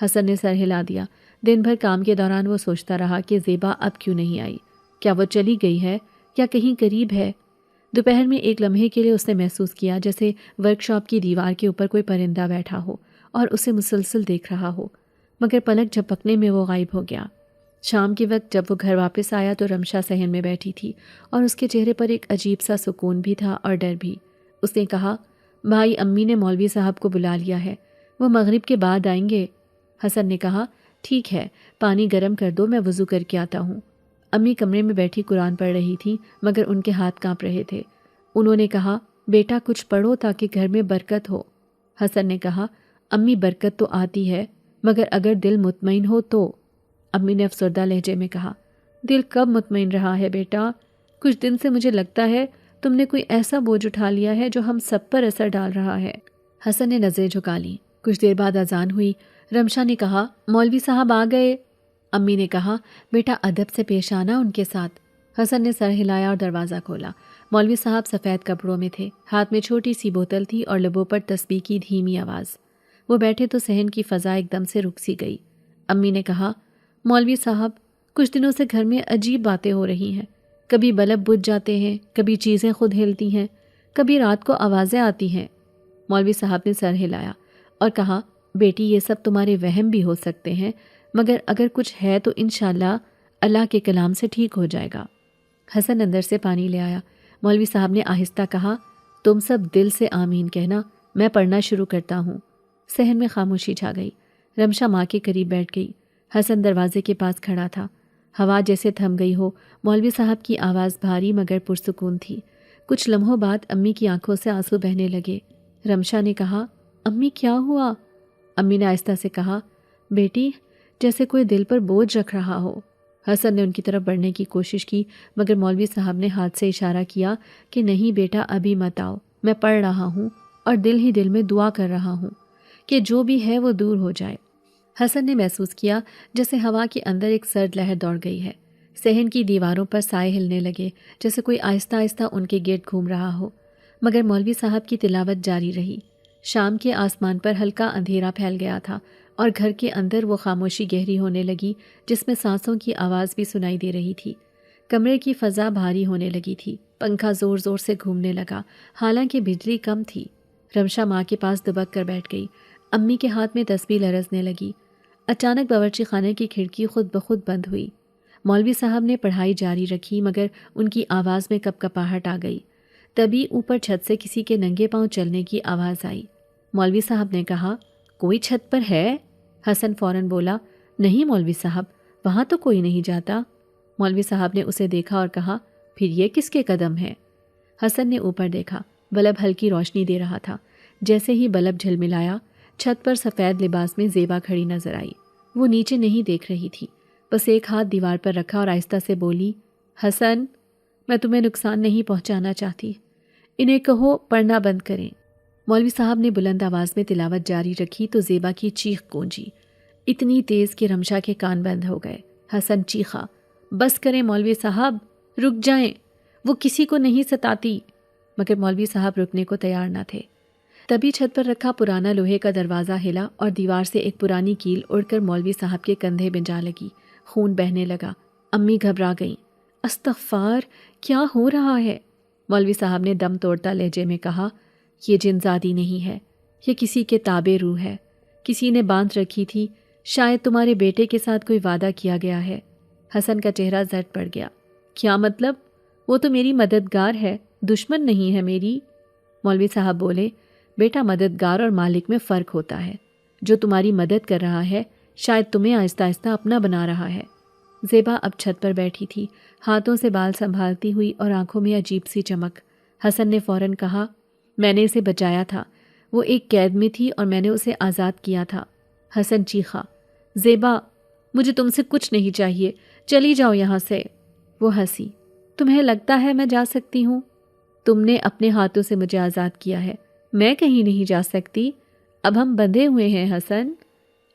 S1: حسن نے سر ہلا دیا۔ دن بھر کام کے دوران وہ سوچتا رہا کہ زیبا اب کیوں نہیں آئی، کیا وہ چلی گئی ہے یا کہیں قریب ہے؟ دوپہر میں ایک لمحے کے لیے اس نے محسوس کیا جیسے ورک شاپ کی دیوار کے اوپر کوئی پرندہ بیٹھا ہو اور اسے مسلسل دیکھ رہا ہو، مگر پلک جھپکنے میں وہ غائب ہو گیا۔ شام کے وقت جب وہ گھر واپس آیا تو رمشا صحن میں بیٹھی تھی اور اس کے چہرے پر ایک عجیب سا سکون بھی تھا اور ڈر بھی۔ اس نے کہا، بھائی امی نے مولوی صاحب کو بلا لیا ہے، وہ مغرب کے بعد آئیں گے۔ حسن نے کہا، ٹھیک ہے، پانی گرم کر دو، میں وضو کر کے آتا ہوں۔ امی کمرے میں بیٹھی قرآن پڑھ رہی تھی، مگر ان کے ہاتھ کانپ رہے تھے۔ انہوں نے کہا، بیٹا کچھ پڑھو تاکہ گھر میں برکت ہو۔ حسن نے کہا، امی برکت تو آتی ہے، مگر اگر دل مطمئن ہو تو۔ امی نے افسردہ لہجے میں کہا، دل کب مطمئن رہا ہے بیٹا؟ کچھ دن سے مجھے لگتا ہے تم نے کوئی ایسا بوجھ اٹھا لیا ہے جو ہم سب پر اثر ڈال رہا ہے۔ حسن نے نظریں جھکا لیں۔ کچھ دیر بعد اذان ہوئی۔ رمشا نے کہا، مولوی صاحب آ گئے۔ امی نے کہا، بیٹا ادب سے پیش آنا ان کے ساتھ۔ حسن نے سر ہلایا اور دروازہ کھولا۔ مولوی صاحب سفید کپڑوں میں تھے، ہاتھ میں چھوٹی سی بوتل تھی اور لبوں پر تسبیح کی دھیمی آواز۔ وہ بیٹھے تو صحن کی فضا ایک دم سے رک سی گئی۔ امی نے کہا، مولوی صاحب کچھ دنوں سے گھر میں عجیب باتیں ہو رہی ہیں، کبھی بلب بجھ جاتے ہیں، کبھی چیزیں خود ہلتی ہیں، کبھی رات کو آوازیں آتی ہیں۔ مولوی صاحب نے سر ہلایا اور کہا، بیٹی یہ سب تمہارے وہم بھی ہو سکتے ہیں، مگر اگر کچھ ہے تو انشاءاللہ اللہ کے کلام سے ٹھیک ہو جائے گا۔ حسن اندر سے پانی لے آیا۔ مولوی صاحب نے آہستہ کہا، تم سب دل سے آمین کہنا، میں پڑھنا شروع کرتا ہوں۔ صحن میں خاموشی چھا گئی۔ رمشا ماں کے قریب بیٹھ گئی۔ حسن دروازے کے پاس کھڑا تھا۔ ہوا جیسے تھم گئی ہو۔ مولوی صاحب کی آواز بھاری مگر پرسکون تھی۔ کچھ لمحوں بعد امی کی آنکھوں سے آنسو بہنے لگے۔ رمشا نے کہا، امی کیا ہوا؟ امی نے آہستہ سے کہا، بیٹی جیسے کوئی دل پر بوجھ رکھ رہا ہو۔ حسن نے ان کی طرف بڑھنے کی کوشش کی، مگر مولوی صاحب نے ہاتھ سے اشارہ کیا کہ نہیں بیٹا ابھی مت آؤ، میں پڑھ رہا ہوں اور دل ہی دل میں دعا کر رہا ہوں کہ جو بھی ہے وہ دور ہو جائے۔ حسن نے محسوس کیا جیسے ہوا کے اندر ایک سرد لہر دوڑ گئی ہے۔ صحن کی دیواروں پر سائے ہلنے لگے جیسے کوئی آہستہ آہستہ ان کے گرد گھوم رہا ہو، مگر مولوی صاحب کی تلاوت جاری رہی۔ شام کے آسمان پر ہلکا اندھیرا پھیل گیا تھا اور گھر کے اندر وہ خاموشی گہری ہونے لگی جس میں سانسوں کی آواز بھی سنائی دے رہی تھی۔ کمرے کی فضا بھاری ہونے لگی تھی، پنکھا زور زور سے گھومنے لگا، حالانکہ بجلی کم تھی۔ رمشا ماں کے پاس دبک کر بیٹھ گئی، امی کے ہاتھ میں تسبیح لرزنے لگی۔ اچانک باورچی خانے کی کھڑکی خود بخود بند ہوئی۔ مولوی صاحب نے پڑھائی جاری رکھی مگر ان کی آواز میں کپکپاہٹ آ گئی۔ تبھی اوپر چھت سے کسی کے ننگے پاؤں چلنے کی آواز آئی۔ مولوی صاحب نے کہا، کوئی چھت پر ہے؟ حسن فوراً بولا، نہیں مولوی صاحب، وہاں تو کوئی نہیں جاتا۔ مولوی صاحب نے اسے دیکھا اور کہا، پھر یہ کس کے قدم ہیں؟ حسن نے اوپر دیکھا، بلب ہلکی روشنی دے رہا تھا۔ جیسے ہی بلب جھلملایا، چھت پر سفید لباس میں زیبا کھڑی نظر آئی۔ وہ نیچے نہیں دیکھ رہی تھی، بس ایک ہاتھ دیوار پر رکھا اور آہستہ سے بولی، حسن، میں تمہیں نقصان نہیں پہنچانا چاہتی، انہیں کہو پڑھنا بند کریں۔ مولوی صاحب نے بلند آواز میں تلاوت جاری رکھی تو زیبا کی چیخ گونجی، اتنی تیز کہ رمشا کے کان بند ہو گئے۔ حسن چیخا، بس کریں مولوی صاحب، رک جائیں، وہ کسی کو نہیں ستاتی۔ مگر مولوی صاحب رکنے کو تیار نہ تھے۔ تبھی چھت پر رکھا پرانا لوہے کا دروازہ ہلا اور دیوار سے ایک پرانی کیل اڑ کر مولوی صاحب کے کندھے میں جا لگی۔ خون بہنے لگا۔ امی گھبرا گئیں۔ استغفار، کیا ہو رہا ہے؟ مولوی صاحب نے دم توڑتا لہجے میں کہا، یہ جنزادی نہیں ہے، یہ کسی کے تابع روح ہے، کسی نے باندھ رکھی تھی، شاید تمہارے بیٹے کے ساتھ کوئی وعدہ کیا گیا ہے۔ حسن کا چہرہ زرد پڑ گیا۔ کیا مطلب؟ وہ تو میری مددگار ہے، دشمن نہیں ہے میری۔ مولوی صاحب بولے، بیٹا مددگار اور مالک میں فرق ہوتا ہے، جو تمہاری مدد کر رہا ہے شاید تمہیں آہستہ آہستہ اپنا بنا رہا ہے۔ زیبا اب چھت پر بیٹھی تھی، ہاتھوں سے بال سنبھالتی ہوئی اور آنکھوں میں عجیب سی چمک۔ حسن نے فوراً کہا، میں نے اسے بچایا تھا، وہ ایک قید میں تھی اور میں نے اسے آزاد کیا تھا۔ حسن چیخا، زیبا، مجھے تم سے کچھ نہیں چاہیے، چلی جاؤ یہاں سے۔ وہ ہنسی، تمہیں لگتا ہے میں جا سکتی ہوں؟ تم نے اپنے ہاتھوں سے مجھے آزاد کیا ہے، میں کہیں نہیں جا سکتی، اب ہم بندھے ہوئے ہیں حسن۔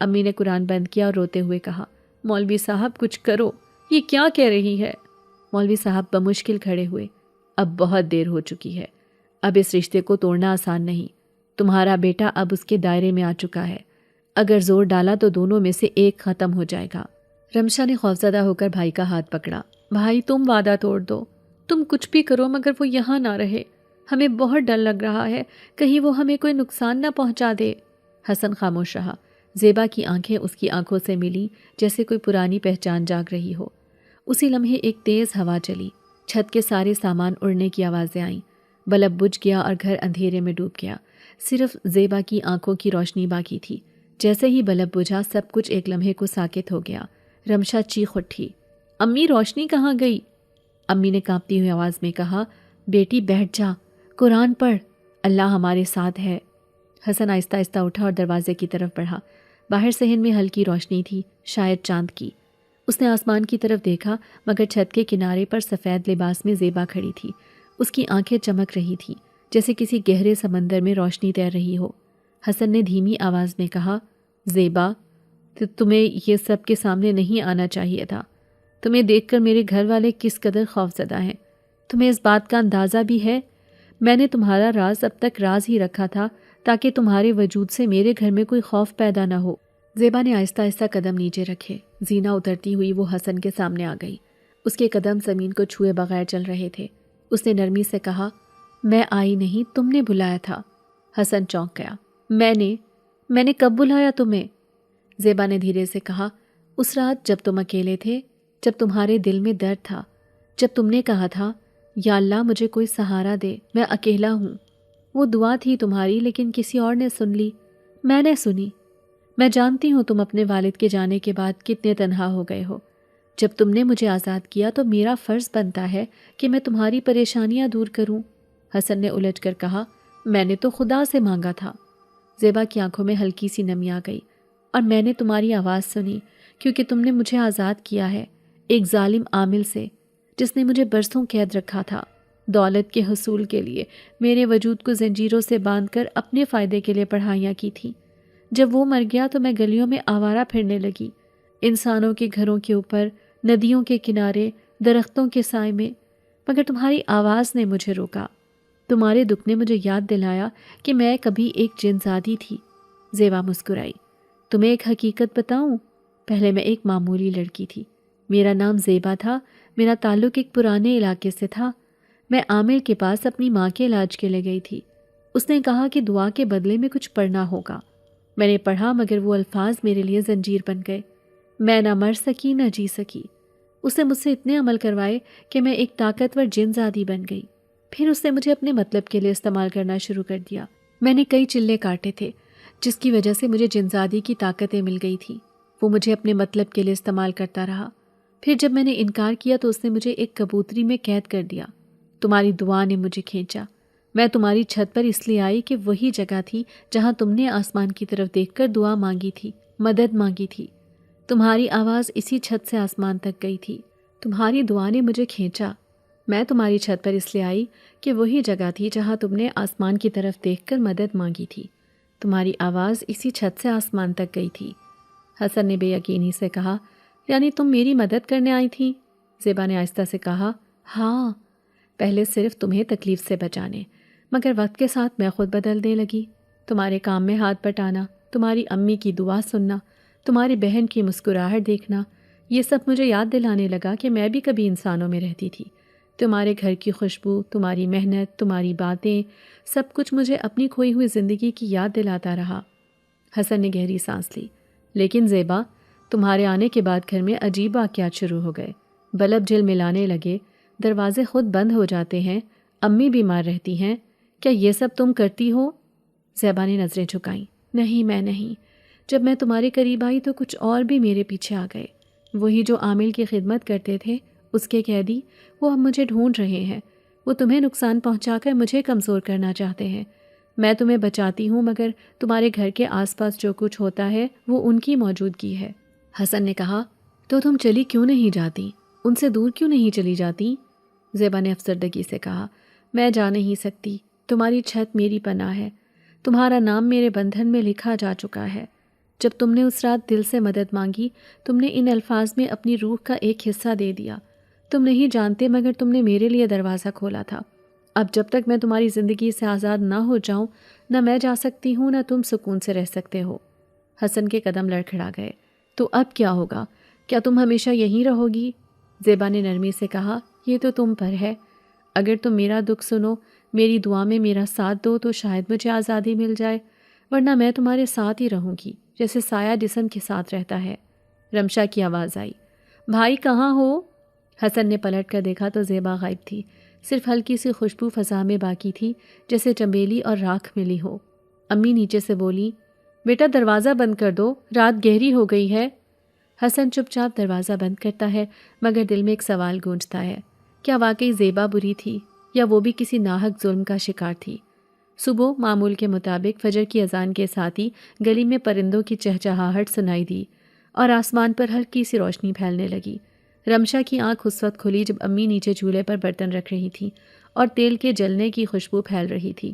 S1: امی نے قرآن بند کیا اور روتے ہوئے کہا، مولوی صاحب کچھ کرو، یہ کیا کہہ رہی ہے؟ مولوی صاحب بمشکل کھڑے ہوئے، اب بہت دیر ہو چکی ہے، اب اس رشتے کو توڑنا آسان نہیں، تمہارا بیٹا اب اس کے دائرے میں آ چکا ہے، اگر زور ڈالا تو دونوں میں سے ایک ختم ہو جائے گا۔ رمشا نے خوفزدہ ہو کر بھائی کا ہاتھ پکڑا، بھائی تم وعدہ توڑ دو، تم کچھ بھی کرو مگر وہ یہاں نہ رہے، ہمیں بہت ڈر لگ رہا ہے، کہیں وہ ہمیں کوئی نقصان نہ پہنچا دے۔ حسن خاموش رہا۔ زیبا کی آنکھیں اس کی آنکھوں سے ملی جیسے کوئی پرانی پہچان جاگ رہی ہو۔ اسی لمحے ایک تیز ہوا چلی، چھت کے سارے سامان اڑنے کی آوازیں آئیں، بلب بجھ گیا اور گھر اندھیرے میں ڈوب گیا، صرف زیبا کی آنکھوں کی روشنی باقی تھی۔ جیسے ہی بلب بجھا سب کچھ ایک لمحے کو ساکت ہو گیا۔ رمشا چیخ اٹھی، امی روشنی کہاں گئی؟ امی نے کانپتی ہوئی آواز میں کہا، بیٹی بیٹھ جا، قرآن پڑھ، اللہ ہمارے ساتھ ہے۔ حسن آہستہ آہستہ اٹھا اور دروازے کی طرف بڑھا۔ باہر صحن میں ہلکی روشنی تھی، شاید چاند کی۔ اس نے آسمان کی طرف دیکھا مگر چھت کے کنارے پر سفید لباس میں زیبا کھڑی تھی۔ اس کی آنکھیں چمک رہی تھی جیسے کسی گہرے سمندر میں روشنی تیر رہی ہو۔ حسن نے دھیمی آواز میں کہا، زیبا، تمہیں یہ سب کے سامنے نہیں آنا چاہیے تھا، تمہیں دیکھ کر میرے گھر والے کس قدر خوفزدہ ہیں، تمہیں اس بات کا اندازہ بھی ہے؟ میں نے تمہارا راز اب تک راز ہی رکھا تھا تاکہ تمہارے وجود سے میرے گھر میں کوئی خوف پیدا نہ ہو۔ زیبا نے آہستہ آہستہ قدم نیچے رکھے، زینہ اترتی ہوئی وہ حسن کے سامنے آ گئی۔ اس کے قدم زمین کو چھوئے بغیر چل رہے تھے۔ اس نے نرمی سے کہا، میں آئی نہیں، تم نے بلایا تھا۔ حسن چونک گیا، میں نے کب بلایا تمہیں؟ زیبا نے دھیرے سے کہا، اس رات جب تم اکیلے تھے، جب تمہارے دل میں درد تھا، جب تم نے کہا تھا، یا اللہ مجھے کوئی سہارا دے، میں اکیلا ہوں۔ وہ دعا تھی تمہاری لیکن کسی اور نے سن لی، میں نے سنی۔ میں جانتی ہوں تم اپنے والد کے جانے کے بعد کتنے تنہا ہو گئے ہو۔ جب تم نے مجھے آزاد کیا تو میرا فرض بنتا ہے کہ میں تمہاری پریشانیاں دور کروں۔ حسن نے الجھ کر کہا، میں نے تو خدا سے مانگا تھا۔ زیبا کی آنکھوں میں ہلکی سی نمی آ گئی، اور میں نے تمہاری آواز سنی کیونکہ تم نے مجھے آزاد کیا ہے ایک ظالم عامل سے جس نے مجھے برسوں قید رکھا تھا، دولت کے حصول کے لیے میرے وجود کو زنجیروں سے باندھ کر اپنے فائدے کے لیے پڑھائیاں کی تھیں۔ جب وہ مر گیا تو میں گلیوں میں آوارہ پھرنے لگی، انسانوں کے گھروں کے اوپر ندیوں کے کنارے، درختوں کے سائے میں، مگر تمہاری آواز نے مجھے روکا۔ تمہارے دکھ نے مجھے یاد دلایا کہ میں کبھی ایک جن زادی تھی۔ زیبا مسکرائی۔ تمہیں ایک حقیقت بتاؤں؟ پہلے میں ایک معمولی لڑکی تھی۔ میرا نام زیبا تھا، میرا تعلق ایک پرانے علاقے سے تھا۔ میں عامر کے پاس اپنی ماں کے علاج کے لیے گئی تھی۔ اس نے کہا کہ دعا کے بدلے میں کچھ پڑھنا ہوگا۔ میں نے پڑھا مگر وہ الفاظ میرے لیے زنجیر بن گئے۔ میں نہ مر سکی نہ جی سکی۔ اس نے مجھ سے اتنے عمل کروائے کہ میں ایک طاقتور جن زادی بن گئی۔ پھر اس نے مجھے اپنے مطلب کے لیے استعمال کرنا شروع کر دیا۔ میں نے کئی چلے کاٹے تھے جس کی وجہ سے مجھے جن زادی کی طاقتیں مل گئی تھیں۔ وہ مجھے اپنے مطلب کے لیے استعمال کرتا رہا۔ پھر جب میں نے انکار کیا تو اس نے مجھے ایک کبوتری میں قید کر دیا۔ تمہاری دعا نے مجھے کھینچا۔ میں تمہاری چھت پر اس لیے آئی کہ وہی جگہ تھی جہاں تم نے آسمان کی طرف دیکھ کر دعا مانگی تھی، مدد مانگی تھی۔ تمہاری آواز اسی چھت سے آسمان تک گئی تھی۔ تمہاری دعا نے مجھے کھینچا۔ میں تمہاری چھت پر اس لیے آئی کہ وہی جگہ تھی جہاں تم نے آسمان کی طرف دیکھ کر مدد مانگی تھی۔ تمہاری آواز اسی چھت سے آسمان تک گئی تھی۔ حسن نے بے یقینی سے کہا، یعنی تم میری مدد کرنے آئی تھی؟ زیبا نے آہستہ سے کہا، ہاں، پہلے صرف تمہیں تکلیف سے بچانے، مگر وقت کے ساتھ میں خود بدلنے لگی۔ تمہارے کام میں ہاتھ بٹانا، تمہاری امی کی دعا سننا، تمہاری بہن کی مسکراہٹ دیکھنا، یہ سب مجھے یاد دلانے لگا کہ میں بھی کبھی انسانوں میں رہتی تھی۔ تمہارے گھر کی خوشبو، تمہاری محنت، تمہاری باتیں، سب کچھ مجھے اپنی کھوئی ہوئی زندگی کی یاد دلاتا رہا۔ حسن نے گہری سانس لی۔ لیکن زیبا، تمہارے آنے کے بعد گھر میں عجیب واقعات شروع ہو گئے۔ بلب جل ملانے لگے، دروازے خود بند ہو جاتے ہیں، امی بیمار رہتی ہیں۔ کیا یہ سب تم کرتی ہو؟ زیبا نے نظریں جھکائیں۔ نہیں، میں نہیں۔ جب میں تمہارے قریب آئی تو کچھ اور بھی میرے پیچھے آ گئے۔ وہی جو عامل کی خدمت کرتے تھے، اس کے قیدی، وہ اب مجھے ڈھونڈ رہے ہیں۔ وہ تمہیں نقصان پہنچا کر مجھے کمزور کرنا چاہتے ہیں۔ میں تمہیں بچاتی ہوں مگر تمہارے گھر کے آس پاس جو کچھ ہوتا ہے وہ ان کی موجودگی ہے۔ حسن نے کہا، تو تم چلی کیوں نہیں جاتی؟ ان سے دور کیوں نہیں چلی جاتی؟ زیبا نے افسردگی سے کہا، میں جا نہیں سکتی۔ تمہاری چھت میری پناہ ہے۔ تمہارا نام میرے بندھن میں لکھا جا چکا ہے۔ جب تم نے اس رات دل سے مدد مانگی، تم نے ان الفاظ میں اپنی روح کا ایک حصہ دے دیا۔ تم نہیں جانتے مگر تم نے میرے لیے دروازہ کھولا تھا۔ اب جب تک میں تمہاری زندگی سے آزاد نہ ہو جاؤں، نہ میں جا سکتی ہوں نہ تم سکون سے رہ سکتے ہو۔ حسن کے قدم لڑکھڑا گئے۔ تو اب کیا ہوگا؟ کیا تم ہمیشہ یہیں رہو گی؟ زیبا نے نرمی سے کہا، یہ تو تم پر ہے۔ اگر تم میرا دکھ سنو، میری دعا میں میرا ساتھ دو تو شاید مجھے آزادی مل جائے، ورنہ میں تمہارے ساتھ ہی رہوں گی جیسے سایہ جسم کے ساتھ رہتا ہے۔ رمشا کی آواز آئی، بھائی کہاں ہو؟ حسن نے پلٹ کر دیکھا تو زیبا غائب تھی۔ صرف ہلکی سی خوشبو فضا میں باقی تھی جیسے چنبیلی اور راکھ ملی ہو۔ امی نیچے سے بولی، بیٹا دروازہ بند کر دو، رات گہری ہو گئی ہے۔ حسن چپ چاپ دروازہ بند کرتا ہے مگر دل میں ایک سوال گونجتا ہے، کیا واقعی زیبا بری تھی یا وہ بھی کسی ناحق ظلم کا شکار تھی؟ صبح معمول کے مطابق فجر کی اذان کے ساتھ ہی گلی میں پرندوں کی چہچہاہٹ سنائی دی اور آسمان پر ہلکی سی روشنی پھیلنے لگی۔ رمشا کی آنکھ اس وقت کھلی جب امی نیچے چولہے پر برتن رکھ رہی تھی اور تیل کے جلنے کی خوشبو پھیل رہی تھی۔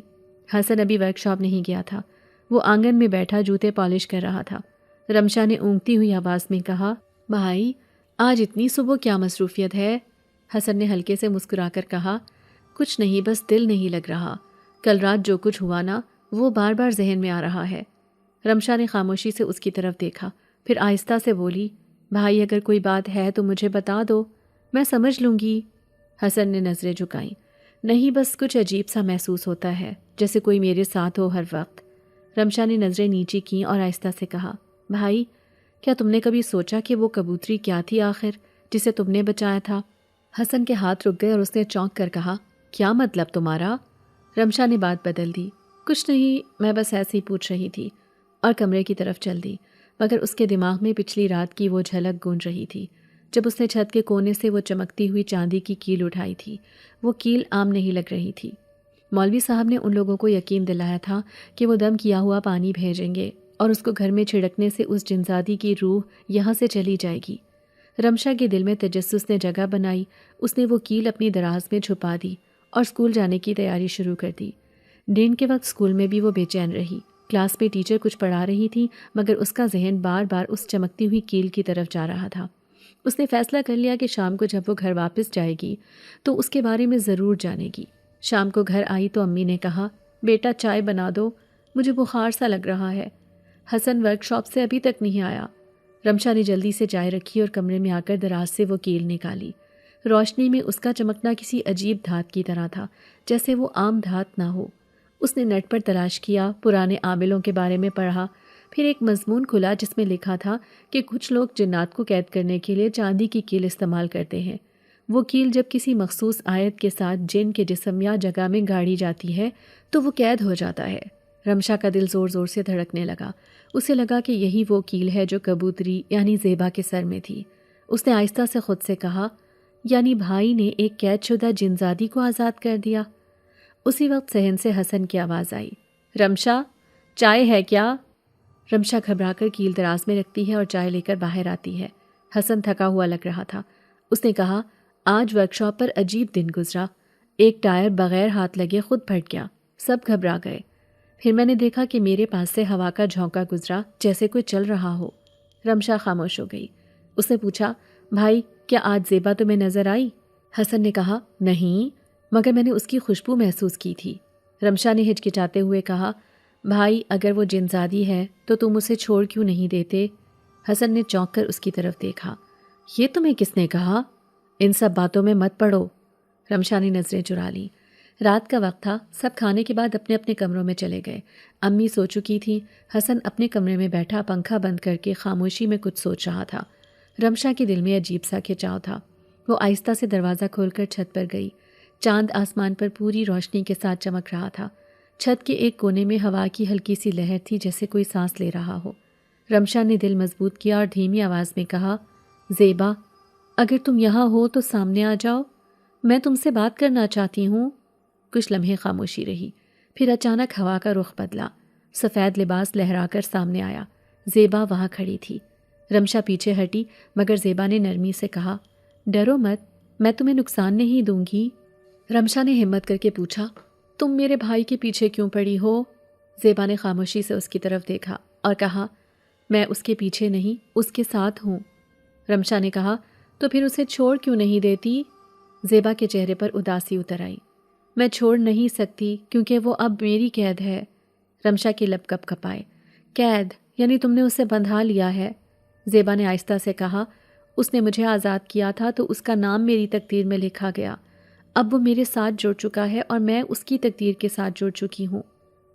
S1: حسن ابھی ورک شاپ نہیں گیا تھا، وہ آنگن میں بیٹھا جوتے پالش کر رہا تھا۔ رمشا نے اونگتی ہوئی آواز میں کہا، بھائی آج اتنی صبح کیا مصروفیت ہے؟ حسن نے ہلکے سے مسکرا کر کہا، کچھ نہیں، بس دل نہیں لگ رہا۔ کل رات جو کچھ ہوا نا، وہ بار بار ذہن میں آ رہا ہے۔ رمشا نے خاموشی سے اس کی طرف دیکھا، پھر آہستہ سے بولی، بھائی اگر کوئی بات ہے تو مجھے بتا دو، میں سمجھ لوں گی۔ حسن نے نظریں جھکائیں، نہیں بس کچھ عجیب سا محسوس ہوتا ہے، جیسے کوئی میرے ساتھ ہو ہر وقت۔ رمشا نے نظریں نیچی کیں اور آہستہ سے کہا، بھائی کیا تم نے کبھی سوچا کہ وہ کبوتری کیا تھی آخر جسے تم نے بچایا تھا؟ حسن کے ہاتھ رک گئے اور اس نے چونک کر کہا، کیا مطلب تمہارا؟ رمشا نے بات بدل دی، کچھ نہیں، میں بس ایسے ہی پوچھ رہی تھی، اور کمرے کی طرف چل دی، مگر اس کے دماغ میں پچھلی رات کی وہ جھلک گونج رہی تھی جب اس نے چھت کے کونے سے وہ چمکتی ہوئی چاندی کی کیل اٹھائی تھی۔ وہ کیل عام نہیں لگ رہی تھی۔ مولوی صاحب نے ان لوگوں کو یقین دلایا تھا کہ وہ دم کیا ہوا پانی بھیجیں گے اور اس کو گھر میں چھڑکنے سے اس جنزادی کی روح یہاں سے چلی جائے گی۔ رمشا کے دل میں تجسس نے جگہ بنائی، اس نے وہ کیل اپنی دراز میں چھپا دی اور اسکول جانے کی تیاری شروع کر دی۔ دن کے وقت اسکول میں بھی وہ بے چین رہی۔ کلاس میں ٹیچر کچھ پڑھا رہی تھی مگر اس کا ذہن بار بار اس چمکتی ہوئی کیل کی طرف جا رہا تھا۔ اس نے فیصلہ کر لیا کہ شام کو جب وہ گھر واپس جائے گی تو اس کے بارے میں ضرور جانے گی۔ شام کو گھر آئی تو امی نے کہا، بیٹا چائے بنا دو، مجھے بخار سا لگ رہا ہے۔ حسن ورک شاپ سے ابھی تک نہیں آیا۔ رمشا نے جلدی سے چائے رکھی اور کمرے میں آ کر دراز سے وہ کیل نکالی۔ روشنی میں اس کا چمکنا کسی عجیب دھات کی طرح تھا، جیسے وہ عام دھات نہ ہو۔ اس نے نیٹ پر تلاش کیا، پرانے عاملوں کے بارے میں پڑھا، پھر ایک مضمون کھلا جس میں لکھا تھا کہ کچھ لوگ جنات کو قید کرنے کے لیے چاندی کی کیل استعمال کرتے ہیں۔ وہ کیل جب کسی مخصوص آیت کے ساتھ جن کے جسم یا جگہ میں گاڑی جاتی ہے تو وہ قید ہو جاتا ہے۔ رمشا کا دل زور زور سے دھڑکنے لگا۔ اسے لگا کہ یہی وہ کیل ہے جو کبوتری یعنی زیبا کے سر میں تھی۔ اس نے آہستہ سے خود سے کہا، یعنی بھائی نے ایک قید شدہ جنزادی کو آزاد کر دیا۔ اسی وقت صحن سے حسن کی آواز آئی، رمشا چائے ہے کیا؟ رمشا گھبرا کر کیل دراز میں رکھتی ہے اور چائے لے کر باہر آتی ہے۔ حسن تھکا ہوا لگ رہا تھا۔ اس نے کہا، آج ورکشاپ پر عجیب دن گزرا۔ ایک ٹائر بغیر ہاتھ لگے خود پھٹ گیا، سب گھبرا گئے۔ پھر میں نے دیکھا کہ میرے پاس سے ہوا کا جھونکا گزرا جیسے کوئی چل رہا ہو۔ رمشا خاموش ہو گئی۔ اس نے پوچھا، بھائی کیا آج زیبا تمہیں نظر آئی؟ حسن نے کہا، نہیں، مگر میں نے اس کی خوشبو محسوس کی تھی۔ رمشا نے ہچکچاتے ہوئے کہا، بھائی اگر وہ جنزادی ہے تو تم اسے چھوڑ کیوں نہیں دیتے؟ حسن نے چونک کر اس کی طرف دیکھا۔ یہ تمہیں کس نے کہا؟ ان سب باتوں میں مت پڑو۔ رمشا نے نظریں چرا لیں۔ رات کا وقت تھا، سب کھانے کے بعد اپنے اپنے کمروں میں چلے گئے۔ امی سو چکی تھی۔ حسن اپنے کمرے میں بیٹھا پنکھا بند کر کے خاموشی میں کچھ سوچ رہا تھا۔ رمشا کے دل میں عجیب سا کھچاؤ تھا۔ وہ آہستہ سے دروازہ کھول کر چھت پر گئی۔ چاند آسمان پر پوری روشنی کے ساتھ چمک رہا تھا۔ چھت کے ایک کونے میں ہوا کی ہلکی سی لہر تھی جیسے کوئی سانس لے رہا ہو۔ رمشا نے دل مضبوط کیا اور دھیمی آواز میں کہا، زیبا اگر تم یہاں ہو تو سامنے آ جاؤ، میں تم سے بات کرنا چاہتی ہوں۔ کچھ لمحے خاموشی رہی، پھر اچانک ہوا کا رخ بدلا۔ سفید لباس لہرا کر سامنے آیا۔ زیبا وہاں کھڑی تھی۔ رمشا پیچھے ہٹی مگر زیبا نے نرمی سے کہا، ڈرو مت، میں تمہیں نقصان نہیں دوں گی۔ رمشا نے ہمت کر کے پوچھا، تم میرے بھائی کے پیچھے کیوں پڑی ہو؟ زیبا نے خاموشی سے اس کی طرف دیکھا اور کہا، میں اس کے پیچھے نہیں، اس کے ساتھ ہوں۔ رمشا نے کہا، تو پھر اسے چھوڑ کیوں نہیں دیتی؟ زیبا کے چہرے پر اداسی اتر آئی۔ میں چھوڑ نہیں سکتی کیونکہ وہ اب میری قید ہے۔ رمشا کے لب کپ کپائے۔ قید یعنی تم نے اسے بندھا لیا ہے؟ زیبا نے آہستہ سے کہا، اس نے مجھے آزاد کیا تھا تو اس کا نام میری تقدیر میں لکھا گیا۔ اب وہ میرے ساتھ جڑ چکا ہے اور میں اس کی تقدیر کے ساتھ جڑ چکی ہوں۔